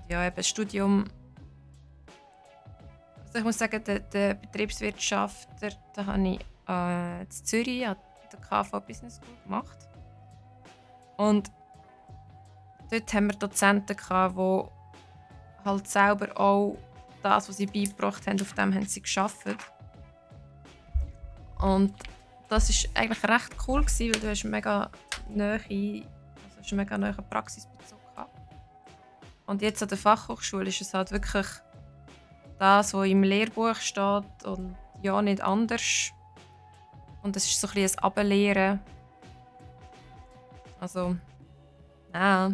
Ja, eben das Studium. Also ich muss sagen, der Betriebswirtschaft, da habe ich in Zürich an der KV Business School gemacht. Und dort haben wir Dozenten gehabt, die halt selber auch das, was sie beigebracht haben, auf dem haben sie gearbeitet. Und das war eigentlich recht cool, weil du hast mega nahe, also hast einen mega nahen Praxisbezug gehabt. Und jetzt an der Fachhochschule ist es halt wirklich das, was im Lehrbuch steht und ja, nicht anders. Und es ist so ein bisschen ein Ablehren Also, ja.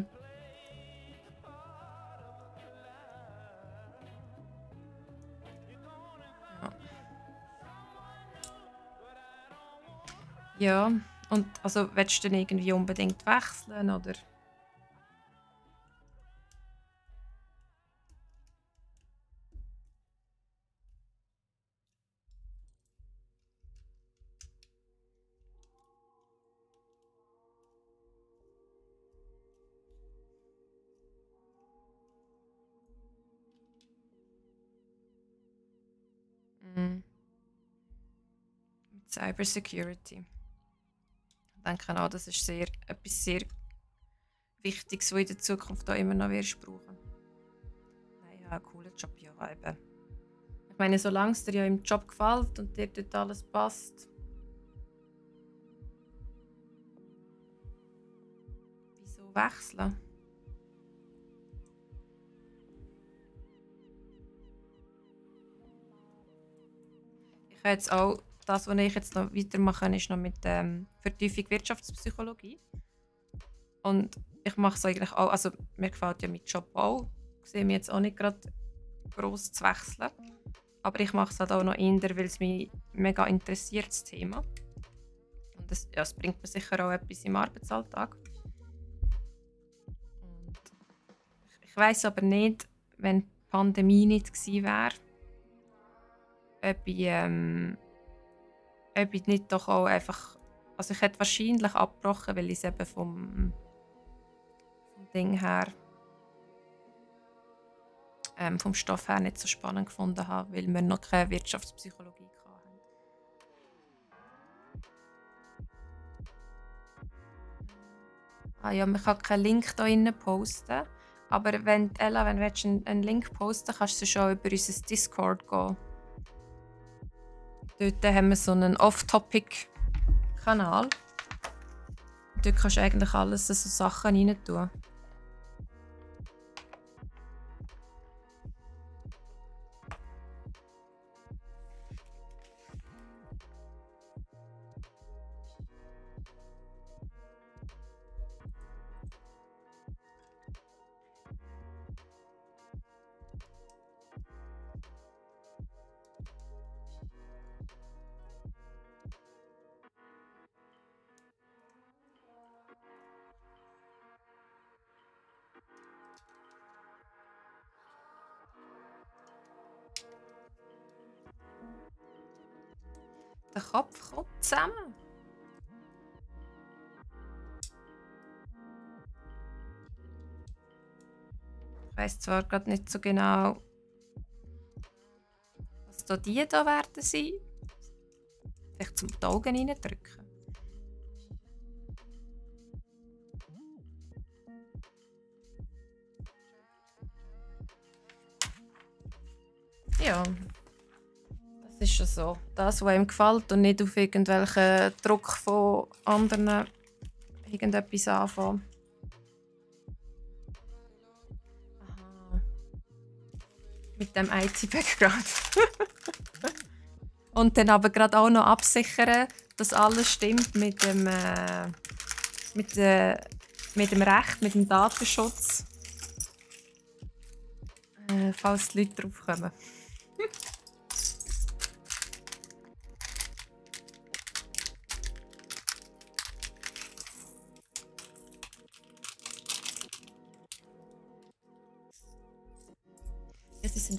Ja, und also willst du dann irgendwie unbedingt wechseln, oder? Mhm. Mit Cybersecurity. Ich denke auch, das ist etwas sehr Wichtiges, was in der Zukunft auch immer noch wirst brauchen. Nein, ja, ein cooler Job, ja, eben. Ich meine, solange es dir ja im Job gefällt und dir dort alles passt, wieso wechseln? Ich habe jetzt auch, das, was ich jetzt noch weitermache, ist noch mit Vertiefung Wirtschaftspsychologie. Und ich mache es eigentlich auch, also mir gefällt ja mein Job auch. Ich sehe mich jetzt auch nicht gerade gross zu wechseln. Aber ich mache es halt auch noch eher, weil es mich mega interessiert, das Thema. Und es bringt mir sicher auch etwas im Arbeitsalltag. Und ich weiss aber nicht, wenn die Pandemie nicht gewesen wäre, ob ich nicht doch auch einfach... Also ich hätte wahrscheinlich abgebrochen, weil ich es eben vom Ding her, vom Stoff her nicht so spannend gefunden habe, weil wir noch keine Wirtschaftspsychologie hatten. Ah ja, man kann keinen Link hier innen posten. Aber wenn, Ella, wenn du einen Link posten kannst du schon über unser Discord gehen. Dort haben wir so einen Off-Topic-Kanal. Dort kannst du eigentlich alles so Sachen rein tun. Der Kopf kommt zusammen. Ich weiss zwar gerade nicht so genau, was da die da werden sein. Vielleicht zum die Augen reindrücken. Ja, das ist schon so. Das, was ihm gefällt und nicht auf irgendwelchen Druck von anderen irgendetwas anfangen. Aha. Mit dem IT-Background. Und dann aber gerade auch noch absichern, dass alles stimmt mit dem Recht, mit dem Datenschutz. Falls die Leute drauf kommen. Ja,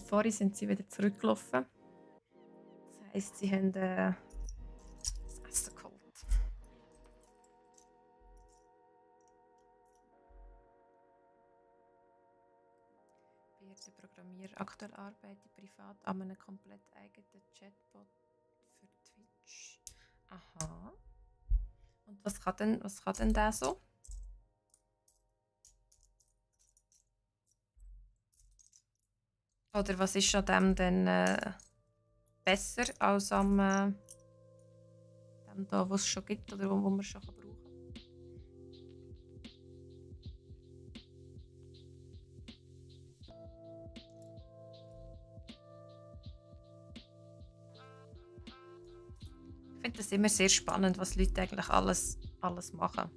vorhin sind sie wieder zurückgelaufen. Das heisst, sie haben das Essen geholt. Der Programmierer aktuell arbeitet privat an einem komplett eigenen Chatbot für Twitch. Aha. Und was kann denn der so? Oder was ist an dem denn besser als am dem da, was es schon gibt oder wo man schon brauchen kann? Ich finde das immer sehr spannend, was Leute eigentlich alles machen.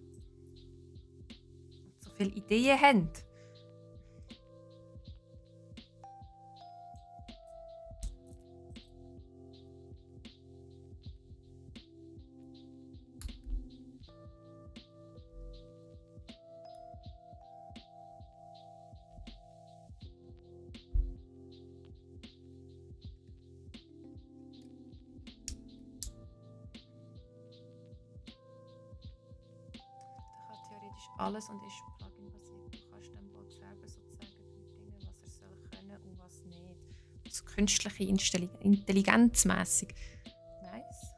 viele Ideen haben. Alles und ist Plugin basiert. Du kannst dem Bot selber sozusagen beibringen, was er soll können und was nicht. Also künstliche Intelligenzmässig. Nice.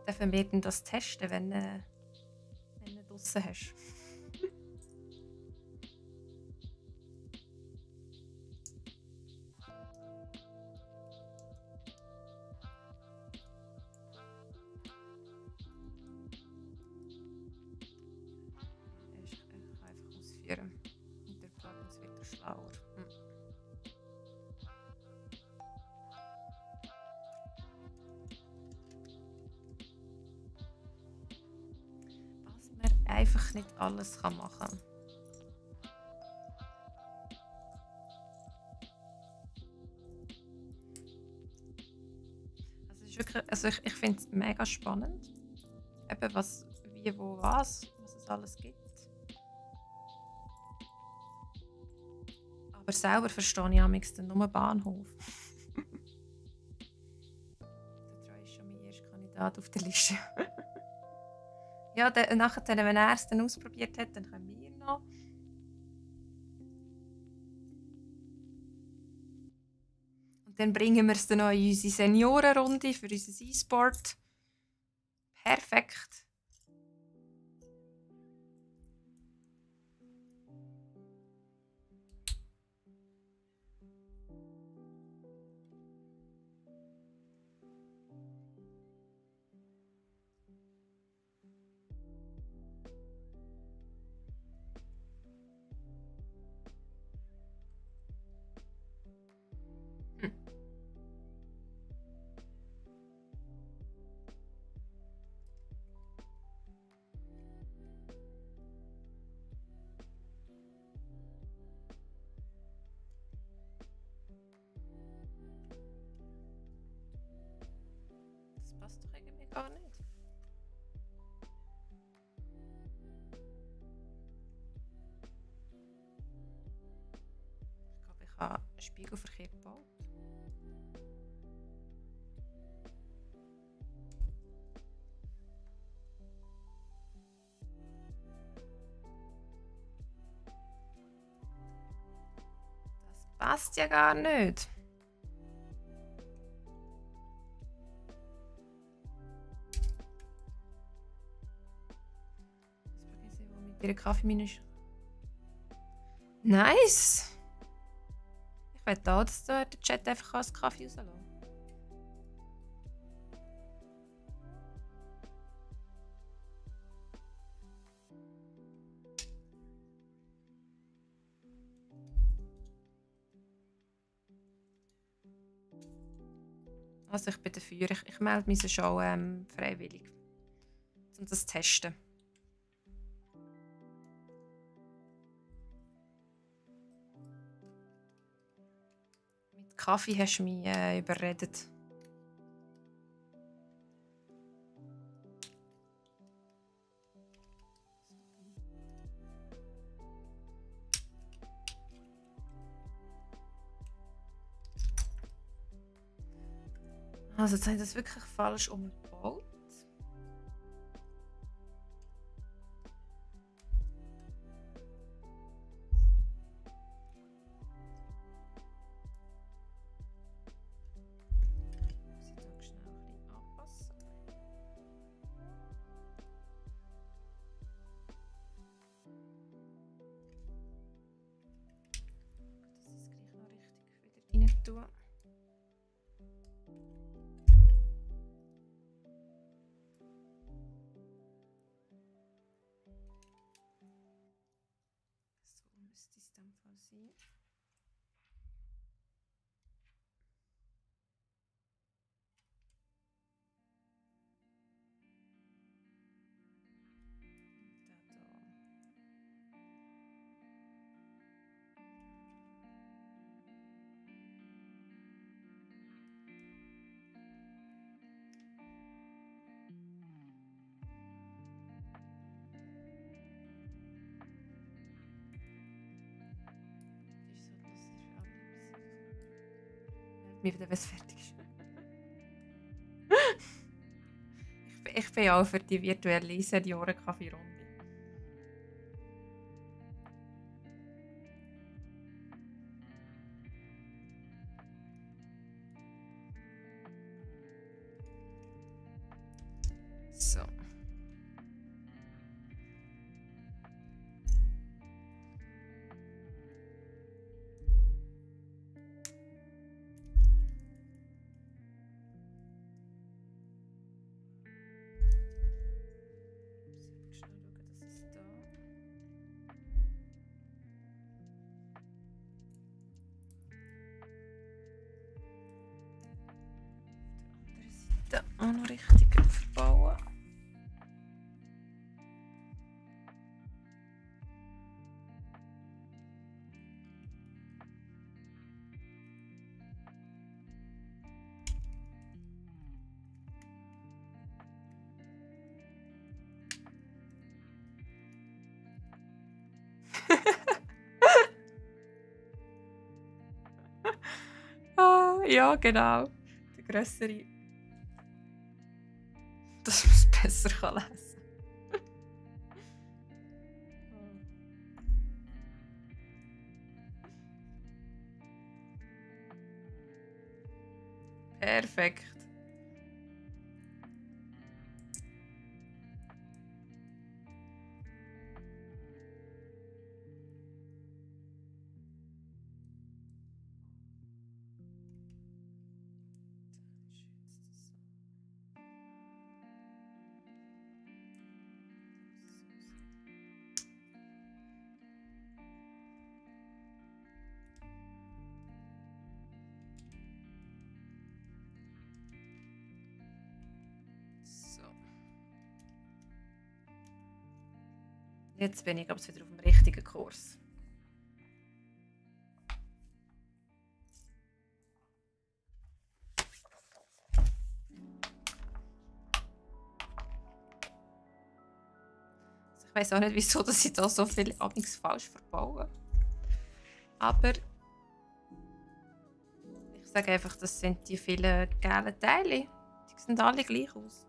Dürfen wir denn das testen, wenn du draussen hast? Und der Plugin ist wieder schlauer. Was man einfach nicht alles machen kann. Also, es ist wirklich, ich finde es mega spannend. Eben was, wie, wo, was es alles gibt. Aber selber verstehe ich amigs nur Bahnhof. Der Troy ist schon mein erster Kandidat auf der Liste. Ja, nachher, wenn er es dann ausprobiert hat, dann können wir noch. Und dann bringen wir es dann noch in unsere Seniorenrunde für unser E-Sport. Perfekt. Das passt doch irgendwie gar nicht. Ich glaube, ich habe einen Spiegel verkehrt gebaut. Das passt ja gar nicht. Mit ihrer Kaffeemine ist. Nice! Ich will da, dass der Chat einfach als Kaffee rauslassen. Also ich bin dafür. Ich melde mich schon freiwillig. Um das zu testen. Mit Kaffee hast du mich überredet. Also jetzt habe ich das wirklich falsch umgebaut. Muss ich da schnell ein bisschen anpassen. Das ist gleich noch richtig wieder rein tun. So müsste es in dem Fall sein. mich wieder, wenn es fertig ist. Ich bin auch für die virtuelle Senioren-Kaffee-Runde. So. Da auch noch richtig verbauen. Ah, ja, genau. Der grössere. Dass man es besser lesen kann. Perfekt. So. Jetzt bin ich aber wieder auf dem richtigen Kurs. Ich weiß auch nicht, wieso dass ich da so viel abends falsch verbaue. Aber ich sage einfach, das sind die vielen gelben Teile. Die sehen alle gleich aus.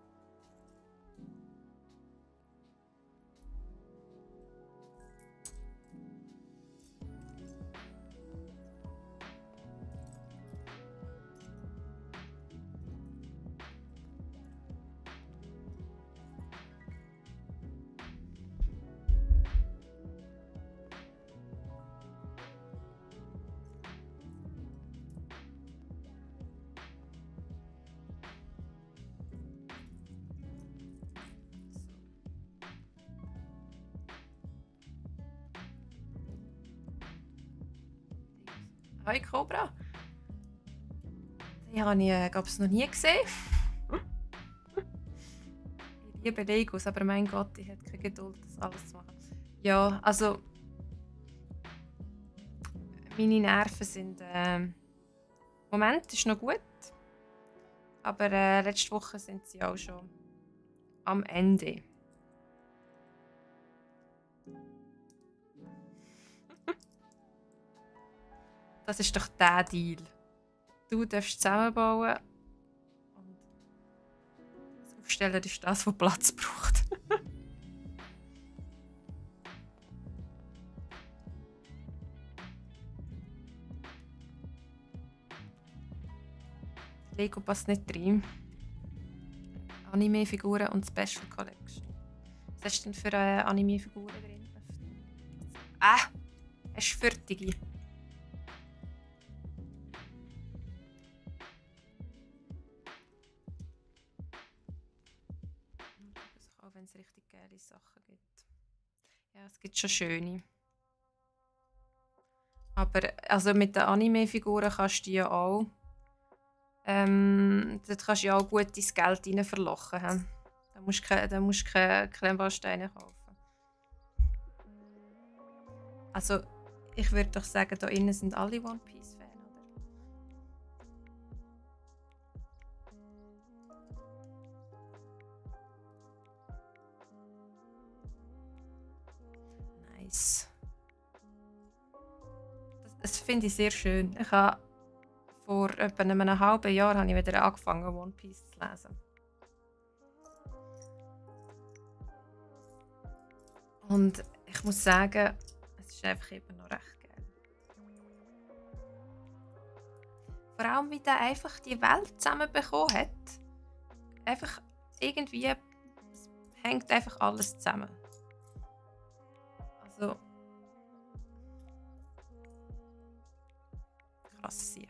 Hi Cobra. Die habe ich noch nie gesehen. Ich liebe Legos, aber mein Gott, ich hätte keine Geduld, das alles zu machen. Ja, also meine Nerven sind Moment ist noch gut, aber letzte Woche sind sie auch schon am Ende. Das ist doch der Deal. Du darfst zusammenbauen und das Aufstellen ist das, was Platz braucht. Lego passt nicht rein. Anime-Figuren und Special Collection. Was hast du denn für Anime-Figuren drin? Hast du fertige? Auch wenn es richtig geile Sachen gibt. Ja, es gibt schon schöne. Aber also mit den Anime-Figuren kannst du ja auch dort kannst du ja auch gut dein Geld rein verlochen. He? Da musst du keine Klemmbausteine kaufen. Also, ich würde doch sagen, da innen sind alle One Piece-Fans, oder? Nice. Das finde ich sehr schön. Ich habe vor etwa einem halben Jahr habe ich wieder angefangen, One Piece zu lesen. Und ich muss sagen, es ist einfach eben noch recht geil. Vor allem, wie der einfach die Welt zusammenbekommen hat. Einfach irgendwie, es hängt einfach alles zusammen. Also, krass sicher.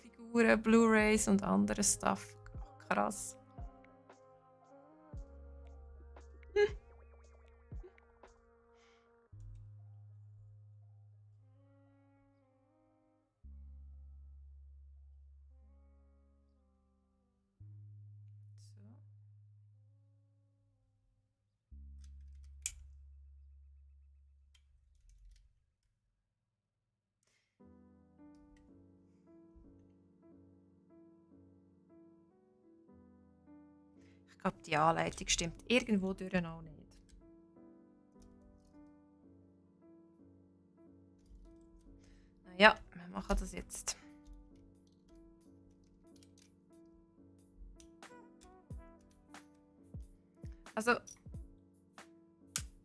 Figuren, Blu-rays und anderes Stuff. Krass. Ich glaube, die Anleitung stimmt irgendwo durch auch nicht. Naja, wir machen das jetzt. Also,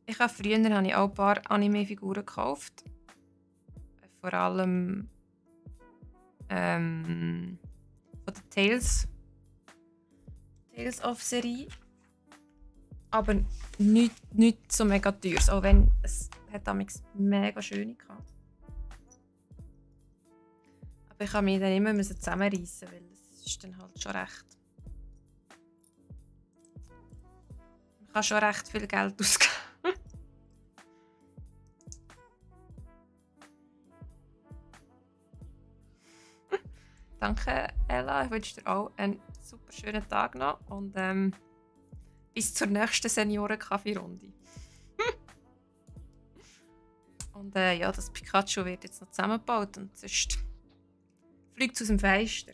ich habe früher auch ein paar Anime-Figuren gekauft. Vor allem von der Tales of Serie. Aber nicht so mega teuer. Auch wenn es hat damals mega schöne gehabt. Aber ich musste mich dann immer zusammenreissen, weil es ist dann halt schon recht. Man kann schon recht viel Geld ausgeben. Danke, Ella. Ich wünsche dir auch einen super schönen Tag noch und bis zur nächsten Senioren-Kaffee-Runde. Und ja, das Pikachu wird jetzt noch zusammengebaut und sonst fliegt es aus dem Fenster.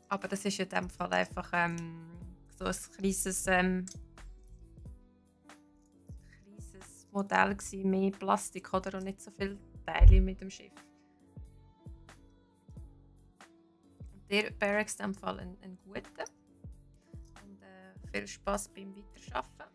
Aber das ist in dem Fall einfach so ein kleines Modell gewesen, mehr Plastik oder und nicht so viele Teile mit dem Schiff. Und der Barracks in dem Fall ein guter. Und viel Spaß beim Weiterarbeiten.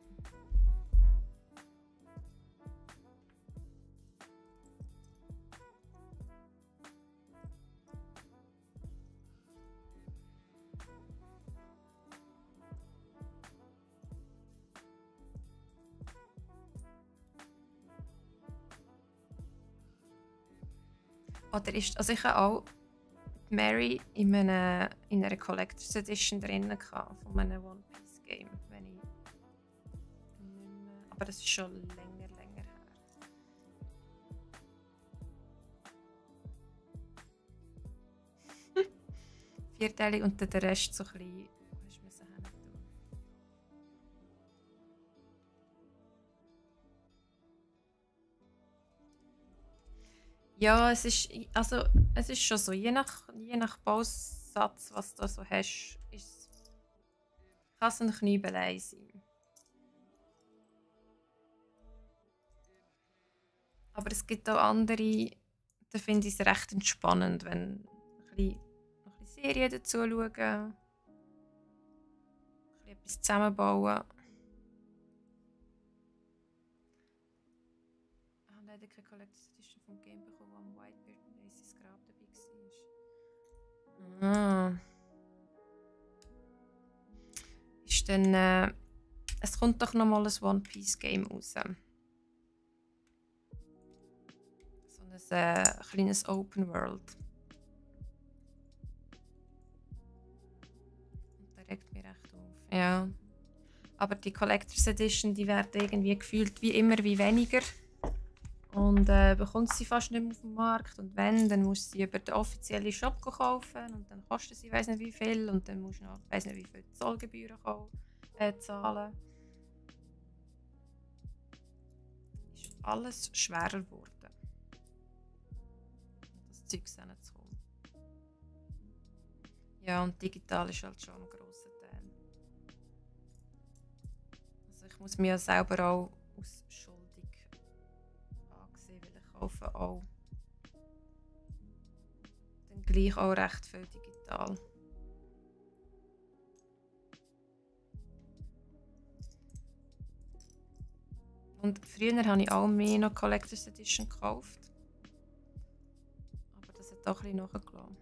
Oder ist, also ich habe auch Mary in einer Collector's Edition drin von einem One Piece Game, wenn ich nicht mehr, aber das ist schon länger her. Vierteilig und dann der Rest so ein bisschen, hast du müssen hin tun. Ja, es ist schon so, je nach Bausatz, was du so hast, kann es ein Knübelei sein. Aber es gibt auch andere, da finde ich es recht entspannend, wenn noch ein bisschen Serien dazu schauen, ein bisschen etwas zusammenbauen. Ich habe leider keine Collector's Edition vom Game bekommen, wo am Whitebeard und Aces Grab dabei war. Ah. dann, es kommt doch noch mal ein One Piece Game raus. So ein kleines Open World. Und der regt mich recht auf. Ja. Aber die Collectors Edition, die werden irgendwie gefühlt wie immer wie weniger. Und bekommt sie fast nicht mehr auf dem Markt. Und wenn, dann musst du sie über den offiziellen Shop kaufen. Und dann kostet sie weiss nicht wie viel. Und dann musst du noch weiss nicht wie viel Zollgebühren zahlen. Ist alles schwerer geworden. Das Zeug hinzukommen. Ja, und digital ist halt schon ein grosser Teil. Also ich muss mir ja selber auch aus schuldig ansehen, weil ich kaufe auch dann gleich auch recht viel digital. Und früher habe ich auch mehr noch Collectors Edition gekauft. Aber das hat auch ein bisschen nachgelassen.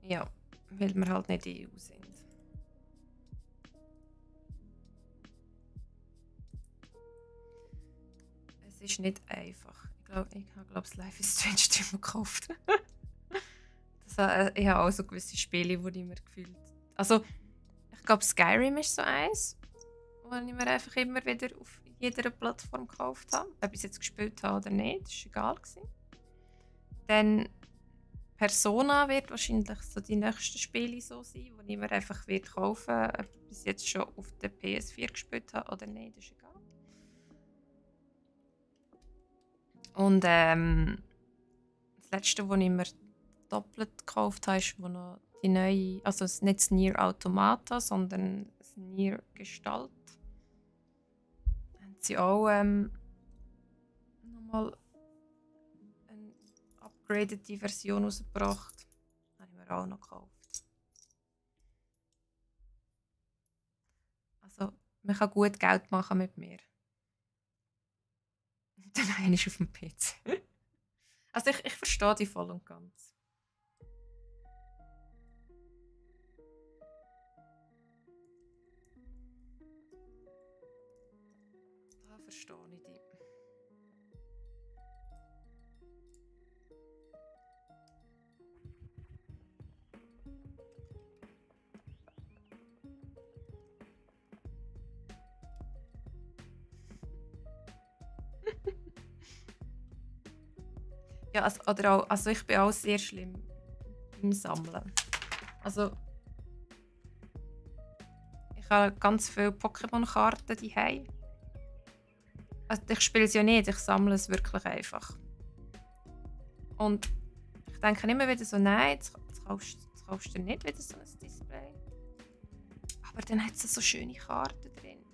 Ja, weil wir halt nicht EU sind. Es ist nicht einfach. Ich habe das Life is Strange nicht mehr gekauft. Ich habe auch so gewisse Spiele, die ich mir gefühlt. Also, ich glaube, Skyrim ist so eins, wo ich mir einfach immer wieder auf jeder Plattform gekauft habe. Ob ich es jetzt gespielt habe oder nicht, das war egal. Dann Persona wird wahrscheinlich so die nächsten Spiele so sein, die ich mir einfach kaufen werde, ob ich bis jetzt schon auf der PS4 gespielt habe oder nicht, das ist egal. Und das letzte, was ich mir doppelt gekauft habe, ist wo noch die neue, also nicht das Nier Automata, sondern das Nier Gestalt. Da haben sie auch nochmal eine upgradete Version rausgebracht. Das habe ich mir auch noch gekauft. Also, man kann gut Geld machen mit mir. Und dann eine ist auf dem PC. Also ich verstehe die voll und ganz. Da verstehe ich die. Ja, also ich bin auch sehr schlimm im Sammeln. Also ich habe ganz viele Pokémon-Karten daheim. Also ich spiele es ja nicht, ich sammle es wirklich einfach. Und ich denke immer wieder so, nein, jetzt kaufst du nicht wieder so ein Display. Aber dann hat es so schöne Karten drin.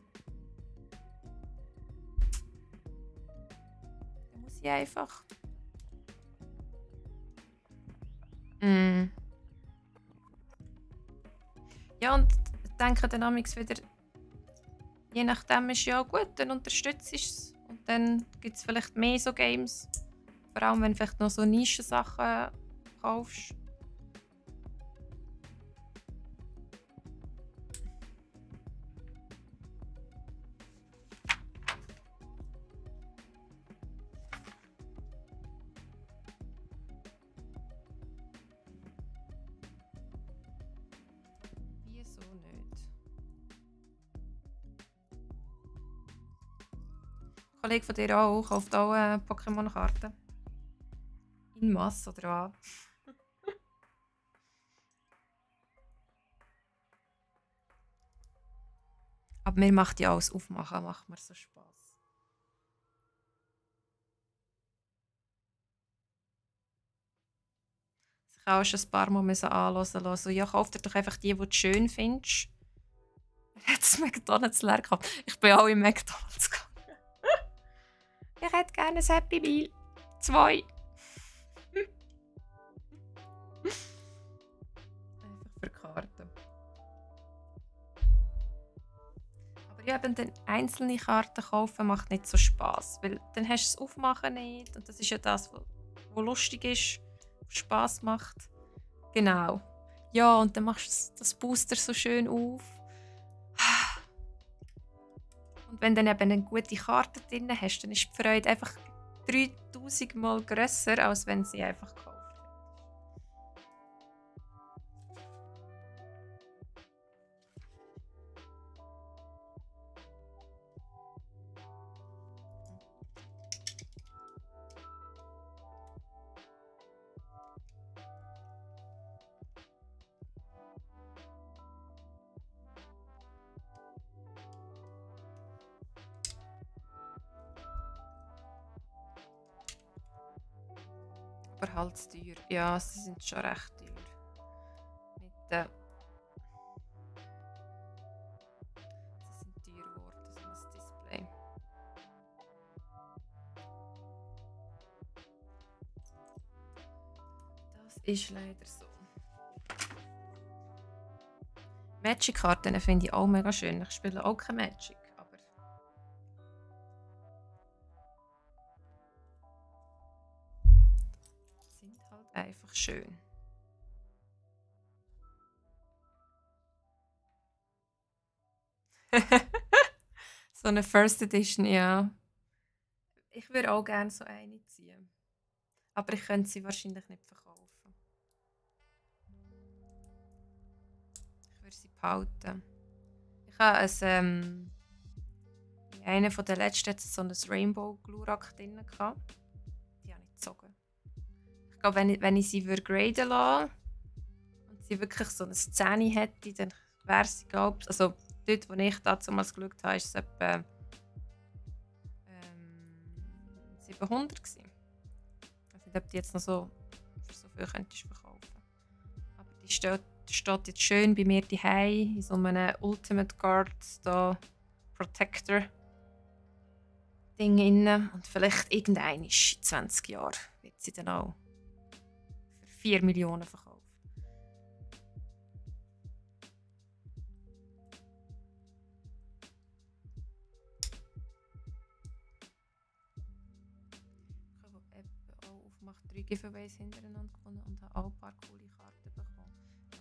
Dann muss ich einfach... Ja, und ich denke dann wieder, je nachdem ist ja gut, dann unterstützt es. Und dann gibt es vielleicht mehr so Games. Vor allem, wenn du vielleicht noch so Nischensachen kaufst. Wieso nicht? Ein Kollege von dir auch kauft auch Pokémon-Karten. In Masse oder was? Aber mir macht ja alles aufmachen, macht mir so Spaß. Ich habe auch schon ein paar Mal anhören lassen. Ja, kauf dir doch einfach die du schön findest. Er hat das McDonald's leer gehabt. Ich bin auch im McDonald's gegangen. Ich hätte gerne ein Happy Meal. 2. Einfach für Karten. Aber ja, eben dann einzelne Karten kaufen macht nicht so Spass. Weil dann hast du das Aufmachen nicht. Und das ist ja das, was lustig ist, was Spass macht. Genau. Ja, und dann machst du das Booster so schön auf. Und wenn du dann eben eine gute Karte drin hast, dann ist die Freude einfach 3000 Mal grösser, als wenn sie einfach gekauft hat. Aber halt zu teuer. Ja, sie sind schon recht teuer. Mit, sie sind teuer geworden, so ein Display. Das ist leider so. Magic-Karten finde ich auch mega schön. Ich spiele auch kein Magic, aber sind halt einfach schön. So eine First Edition, ja. Ich würde auch gerne so eine ziehen. Aber ich könnte sie wahrscheinlich nicht verkaufen. Ich würde sie behalten. Ich habe in einer der letzten hat es so ein Rainbow Glurak drin gehabt. Die habe ich gezogen. Ich glaube, wenn ich sie würde graden lassen und sie wirklich so eine Szene hätte, dann wäre sie, glaube ich, also dort, wo ich damals geschaut habe, ist es etwa 700 gewesen. Ich weiß nicht, ob die jetzt noch so für so viel könntest verkaufen. Aber die steht jetzt schön bei mir daheim in so einem Ultimate Guard da Protector Ding inne. Und vielleicht irgendein in 20 Jahren wird sie dann auch für 4 Millionen verkauft. Ich habe auch aufgemacht 3 Giveaways hintereinander gewonnen und habe auch ein paar coole Karten bekommen.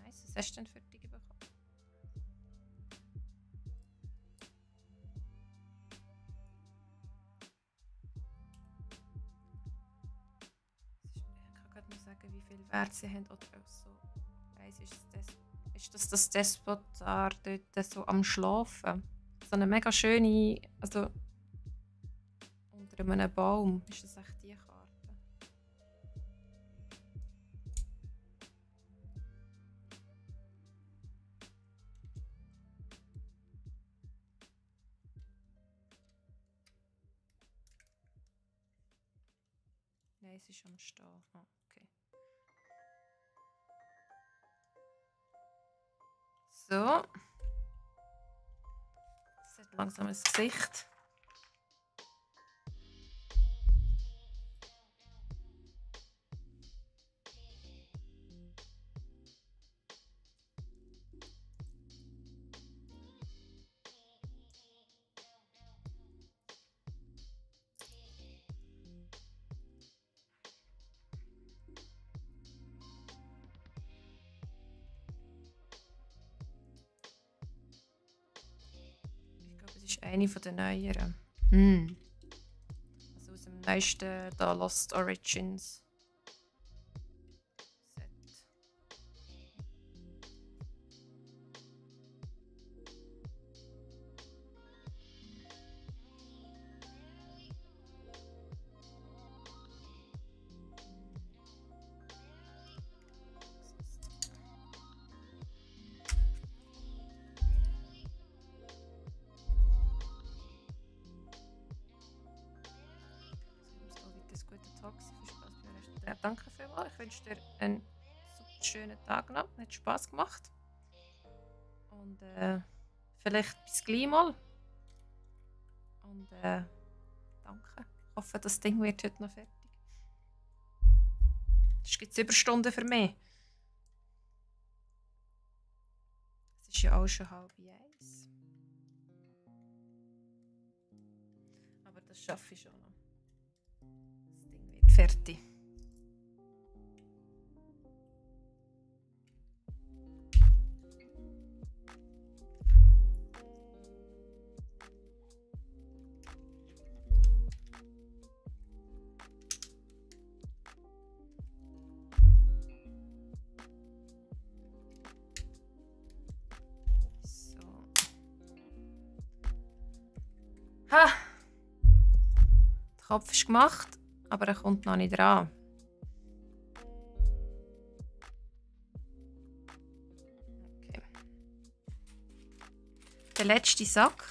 Nice, was hast du denn für die bekommen? Ich kann gerade nur sagen, wie viel Wert sie haben. Oder auch so, weiss, ist das Despotar dort so am Schlafen? So eine mega schöne, also unter einem Baum ist das echt die Karte. Nein, es ist am Stehen. Ah, okay. So. Es hat langsam ein Gesicht. Ich glaube, es ist eine von den neueren. Also aus dem neuesten da Lost Origins Set. Guten Tag, viel Spaß beim Rest. Ja, danke vielmals. Ich wünsche dir einen super schönen Tag noch. Hat Spaß gemacht. Und vielleicht bis gleich mal. Und danke. Ich hoffe, das Ding wird heute noch fertig. Es gibt Überstunden für mich. Es ist ja auch schon 12:30. Aber das schaffe ich schon noch. Das Ding wird fertig. Ha! Der Kopf ist gemacht, aber er kommt noch nicht dran. Okay. Der letzte Sack.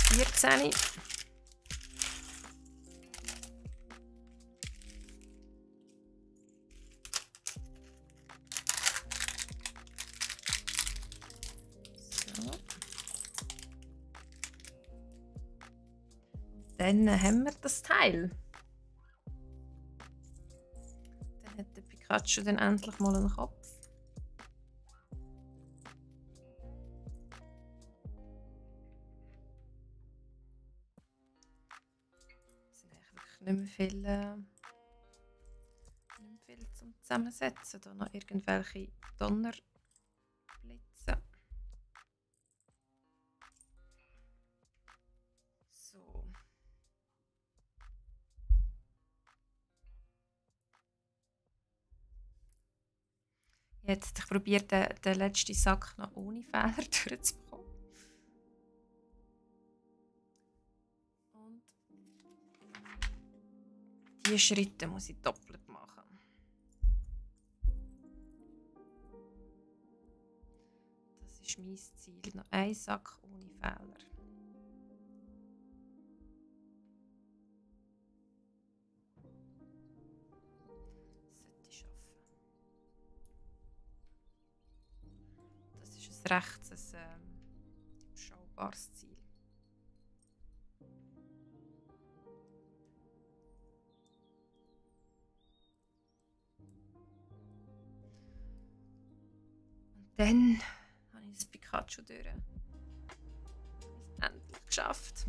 14. Dann haben wir das Teil. Dann hat der Pikachu dann endlich mal einen Kopf. Es sind eigentlich wirklich nicht mehr viel zum Zusammensetzen. Da noch irgendwelche Donnerblitze. So. Jetzt, ich probiere den letzten Sack noch ohne Fehler durchzubekommen. Und diese Schritte muss ich doppelt machen. Das ist mein Ziel. Noch ein Sack ohne Fehler. Das sollte ich schaffen. Das ist ein recht überschaubares Ziel. Und dann habe ich das Pikachu durch. Endlich geschafft.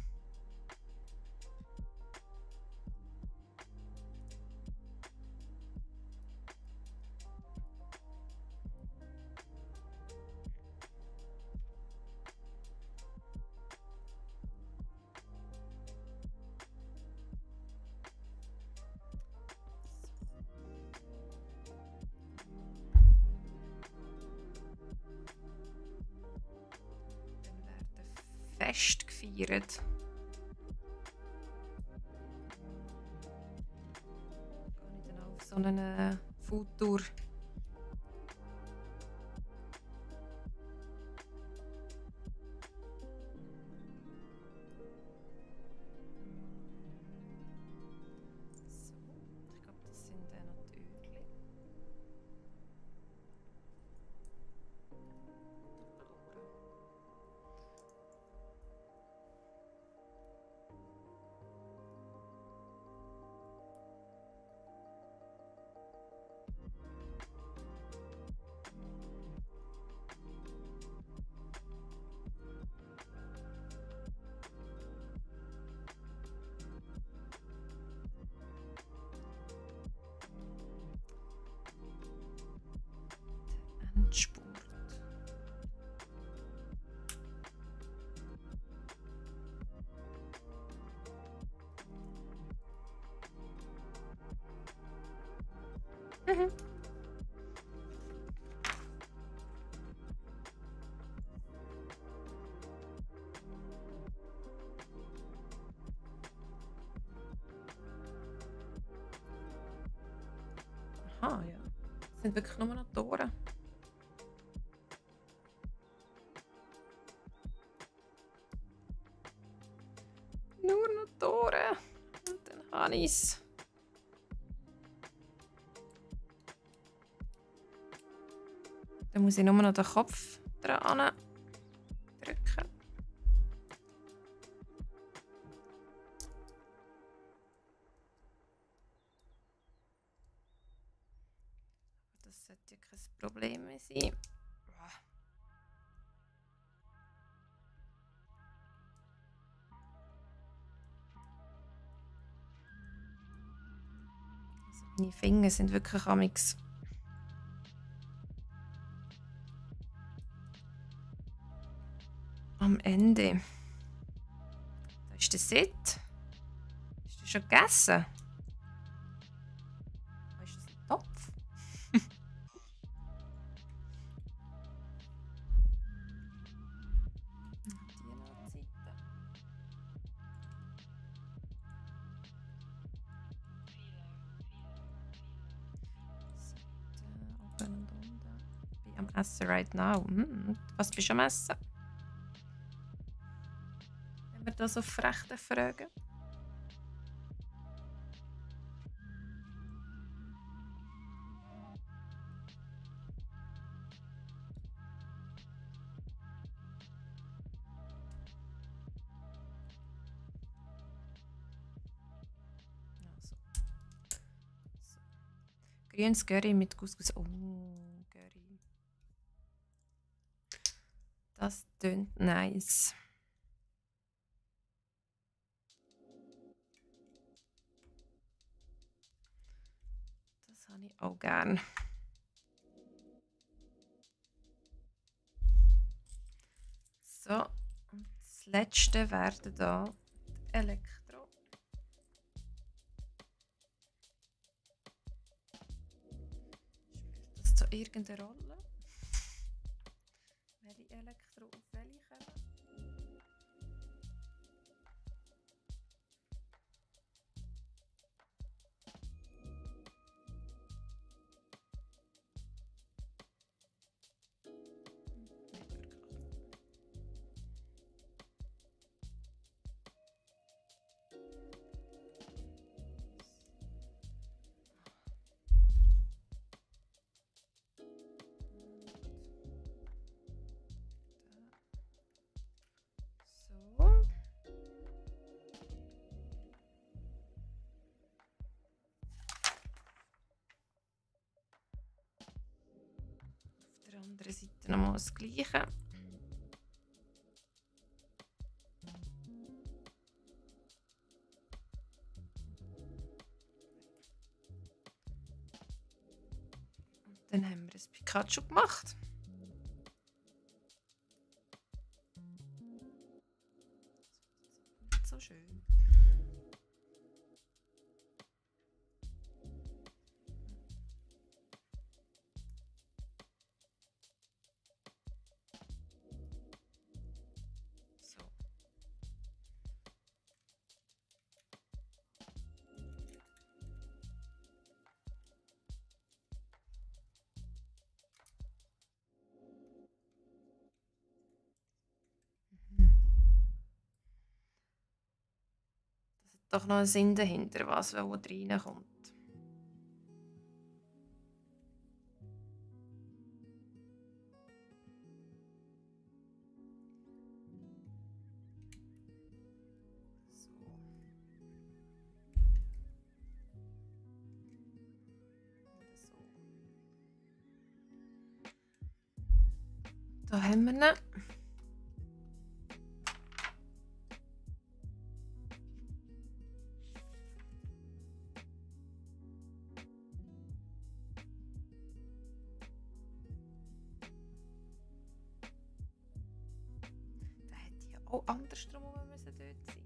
Fest gefeiert. Gehe ich dann auch auf so eine Foodtour. So, ich glaube, das sind noch die Öhrchen. Endspurt. Aha, ja. Es sind wirklich nur noch Tore. Nur noch Tore. Und dann habe ich es. Dann muss ich nur noch den Kopf dran drücken. Das sollte ja kein Problem mehr sein. Also meine Finger sind wirklich amix am Ende. Da ist der Sit. Hast du schon gegessen? Ist das ein Topf? am Essen right now. Was bist du am Essen? Wenn wir das so frech fragen. Also. So. Grünes Curry mit Couscous. Oh, Curry. Das tönt nice. Das habe ich auch gern. So, und das letzte wäre da die Elektro. Spielt das da irgendeine Rolle? Welche Elektro auf welche kommen? Nicht wirklich. So. Auf der anderen Seite nochmal das Gleiche. Und dann haben wir ein Pikachu gemacht. So schön. So. Das hat doch noch einen Sinn dahinter, was wo reinkommt. So. Und so. Da haben wir ihn. Da hätte ja auch andersrum müssen dort sein.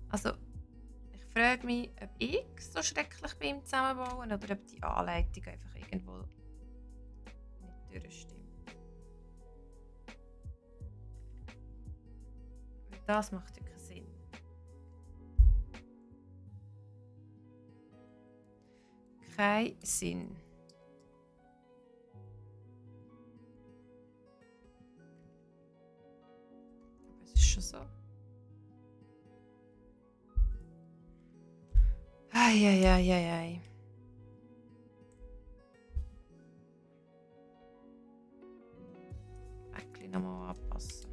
Also, ich frage mich, ob ich so schrecklich bin im Zusammenbauen oder ob die Anleitung einfach irgendwo nicht durchstimmt. Weil das macht ja keinen Sinn. Kein Sinn. Aber es ist schon so. Eieieiei. Ein nochmal anpassen.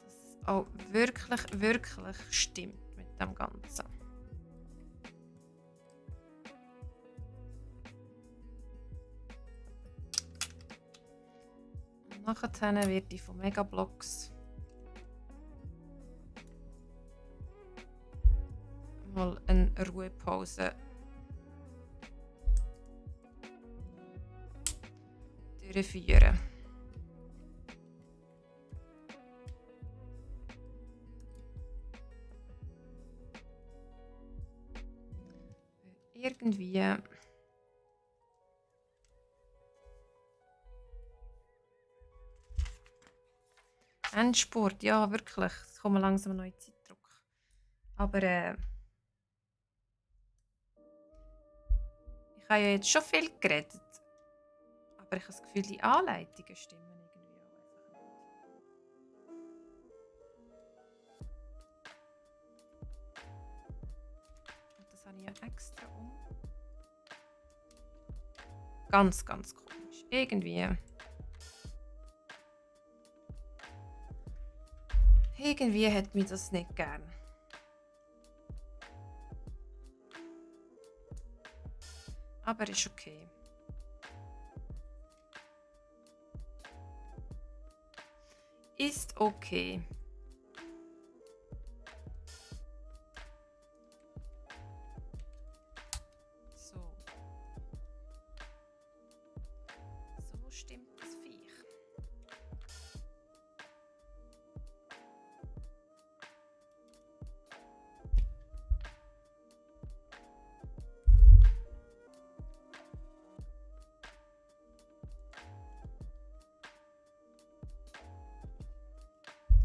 Dass es auch wirklich stimmt mit dem Ganzen. Und nachher wird ich von Megablocks mal eine Ruhepause durchführen. Irgendwie Endspurt, ja, wirklich. Es kommt langsam noch in Zeitdruck. Aber ich habe ja jetzt schon viel geredet. Aber ich habe das Gefühl, die Anleitungen stimmen irgendwie auch einfach nicht. Und das habe ich ja extra um. Ganz, ganz komisch. Irgendwie hat mich das nicht gern. Aber ist okay. Ist okay. So. So stimmt das Viech.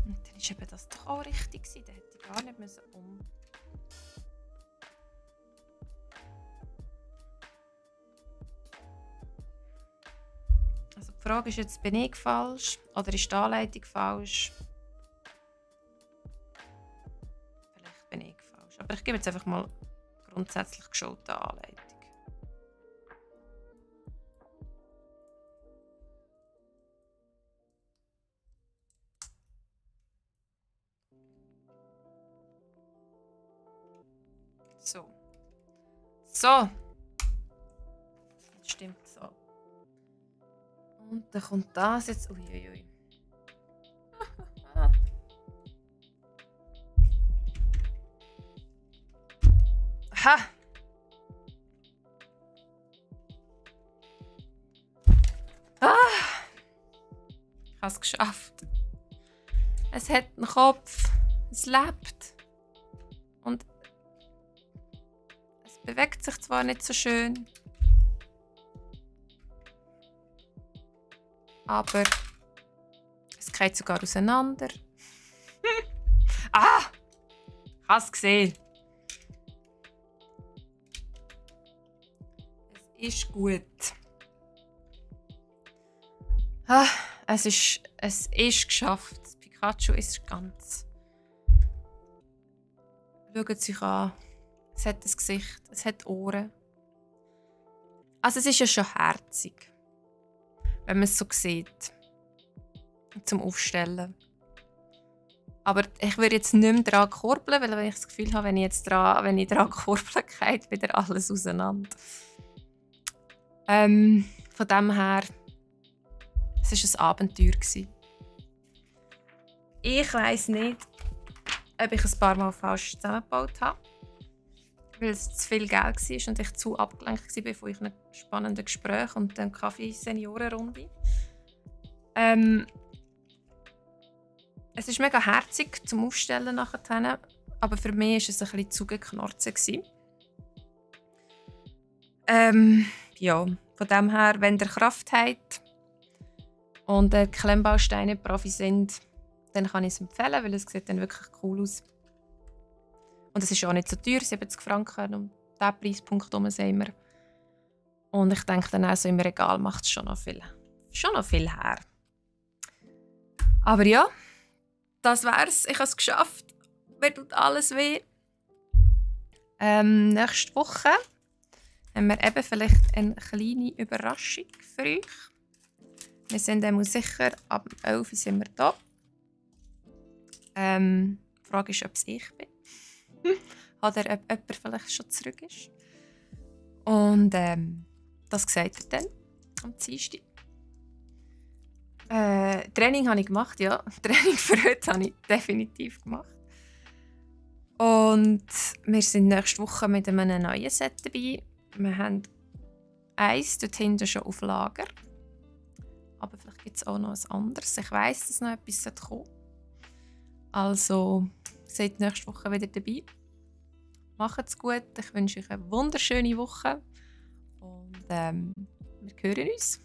Und dann ist eben das doch auch richtig gewesen. Da hätte ich gar nicht müssen Also die Frage ist jetzt, bin ich falsch oder ist die Anleitung falsch? Vielleicht bin ich falsch. Aber ich gebe jetzt einfach mal grundsätzlich geschaut eine Anleitung. So. So. Jetzt stimmt so. Und dann kommt das jetzt. Uiuiui. Ha! Ah! Ich habe es geschafft. Es hat einen Kopf. Es lebt. Und es bewegt sich zwar nicht so schön, aber es geht sogar auseinander. Ah! Ich habe es gesehen. Es ist gut. Ah, es ist geschafft. Das Pikachu ist ganz. Schaut es euch an. Es hat ein Gesicht, es hat Ohren. Also es ist ja schon herzig, wenn man es so sieht. Zum Aufstellen. Aber ich würde jetzt nicht mehr daran kurbeln, weil ich das Gefühl habe, wenn ich daran kurbeln, geht wieder alles auseinander. Von dem her, es war ein Abenteuer. Ich weiss nicht, ob ich ein paar Mal falsch zusammengebaut habe, weil es zu viel Geld war und ich zu abgelenkt war von einem spannenden Gespräch und der Kaffee-Seniorenrunde. Es ist mega herzig zum Aufstellen nachher, aber für mich war es ein bisschen zugeknarzt. Ja, von dem her, wenn ihr Kraft habt und Klemmbausteine-Profi sind, dann kann ich es empfehlen, weil es sieht dann wirklich cool aus. Und es ist auch nicht so teuer, 70 Franken, um diesen Preispunkt herum sind wir. Und ich denke dann auch so im Regal macht es schon noch viel her. Aber ja, das wär's. Ich habe es geschafft. Mir tut alles weh. Nächste Woche haben wir eben vielleicht eine kleine Überraschung für euch. Wir sind sicher, ab 11 Uhr sind wir da. Die Frage ist, ob es ich bin. Oder ob jemand vielleicht schon zurück ist. Und das sagt er dann am Dienstag. Training habe ich gemacht, ja. Training für heute habe ich definitiv gemacht. Und wir sind nächste Woche mit einem neuen Set dabei. Wir haben eins dort hinten schon auf Lager. Aber vielleicht gibt es auch noch ein anderes. Ich weiss, dass noch etwas kommt. Also, seid nächste Woche wieder dabei. Macht's gut. Ich wünsche euch eine wunderschöne Woche. Und wir hören uns.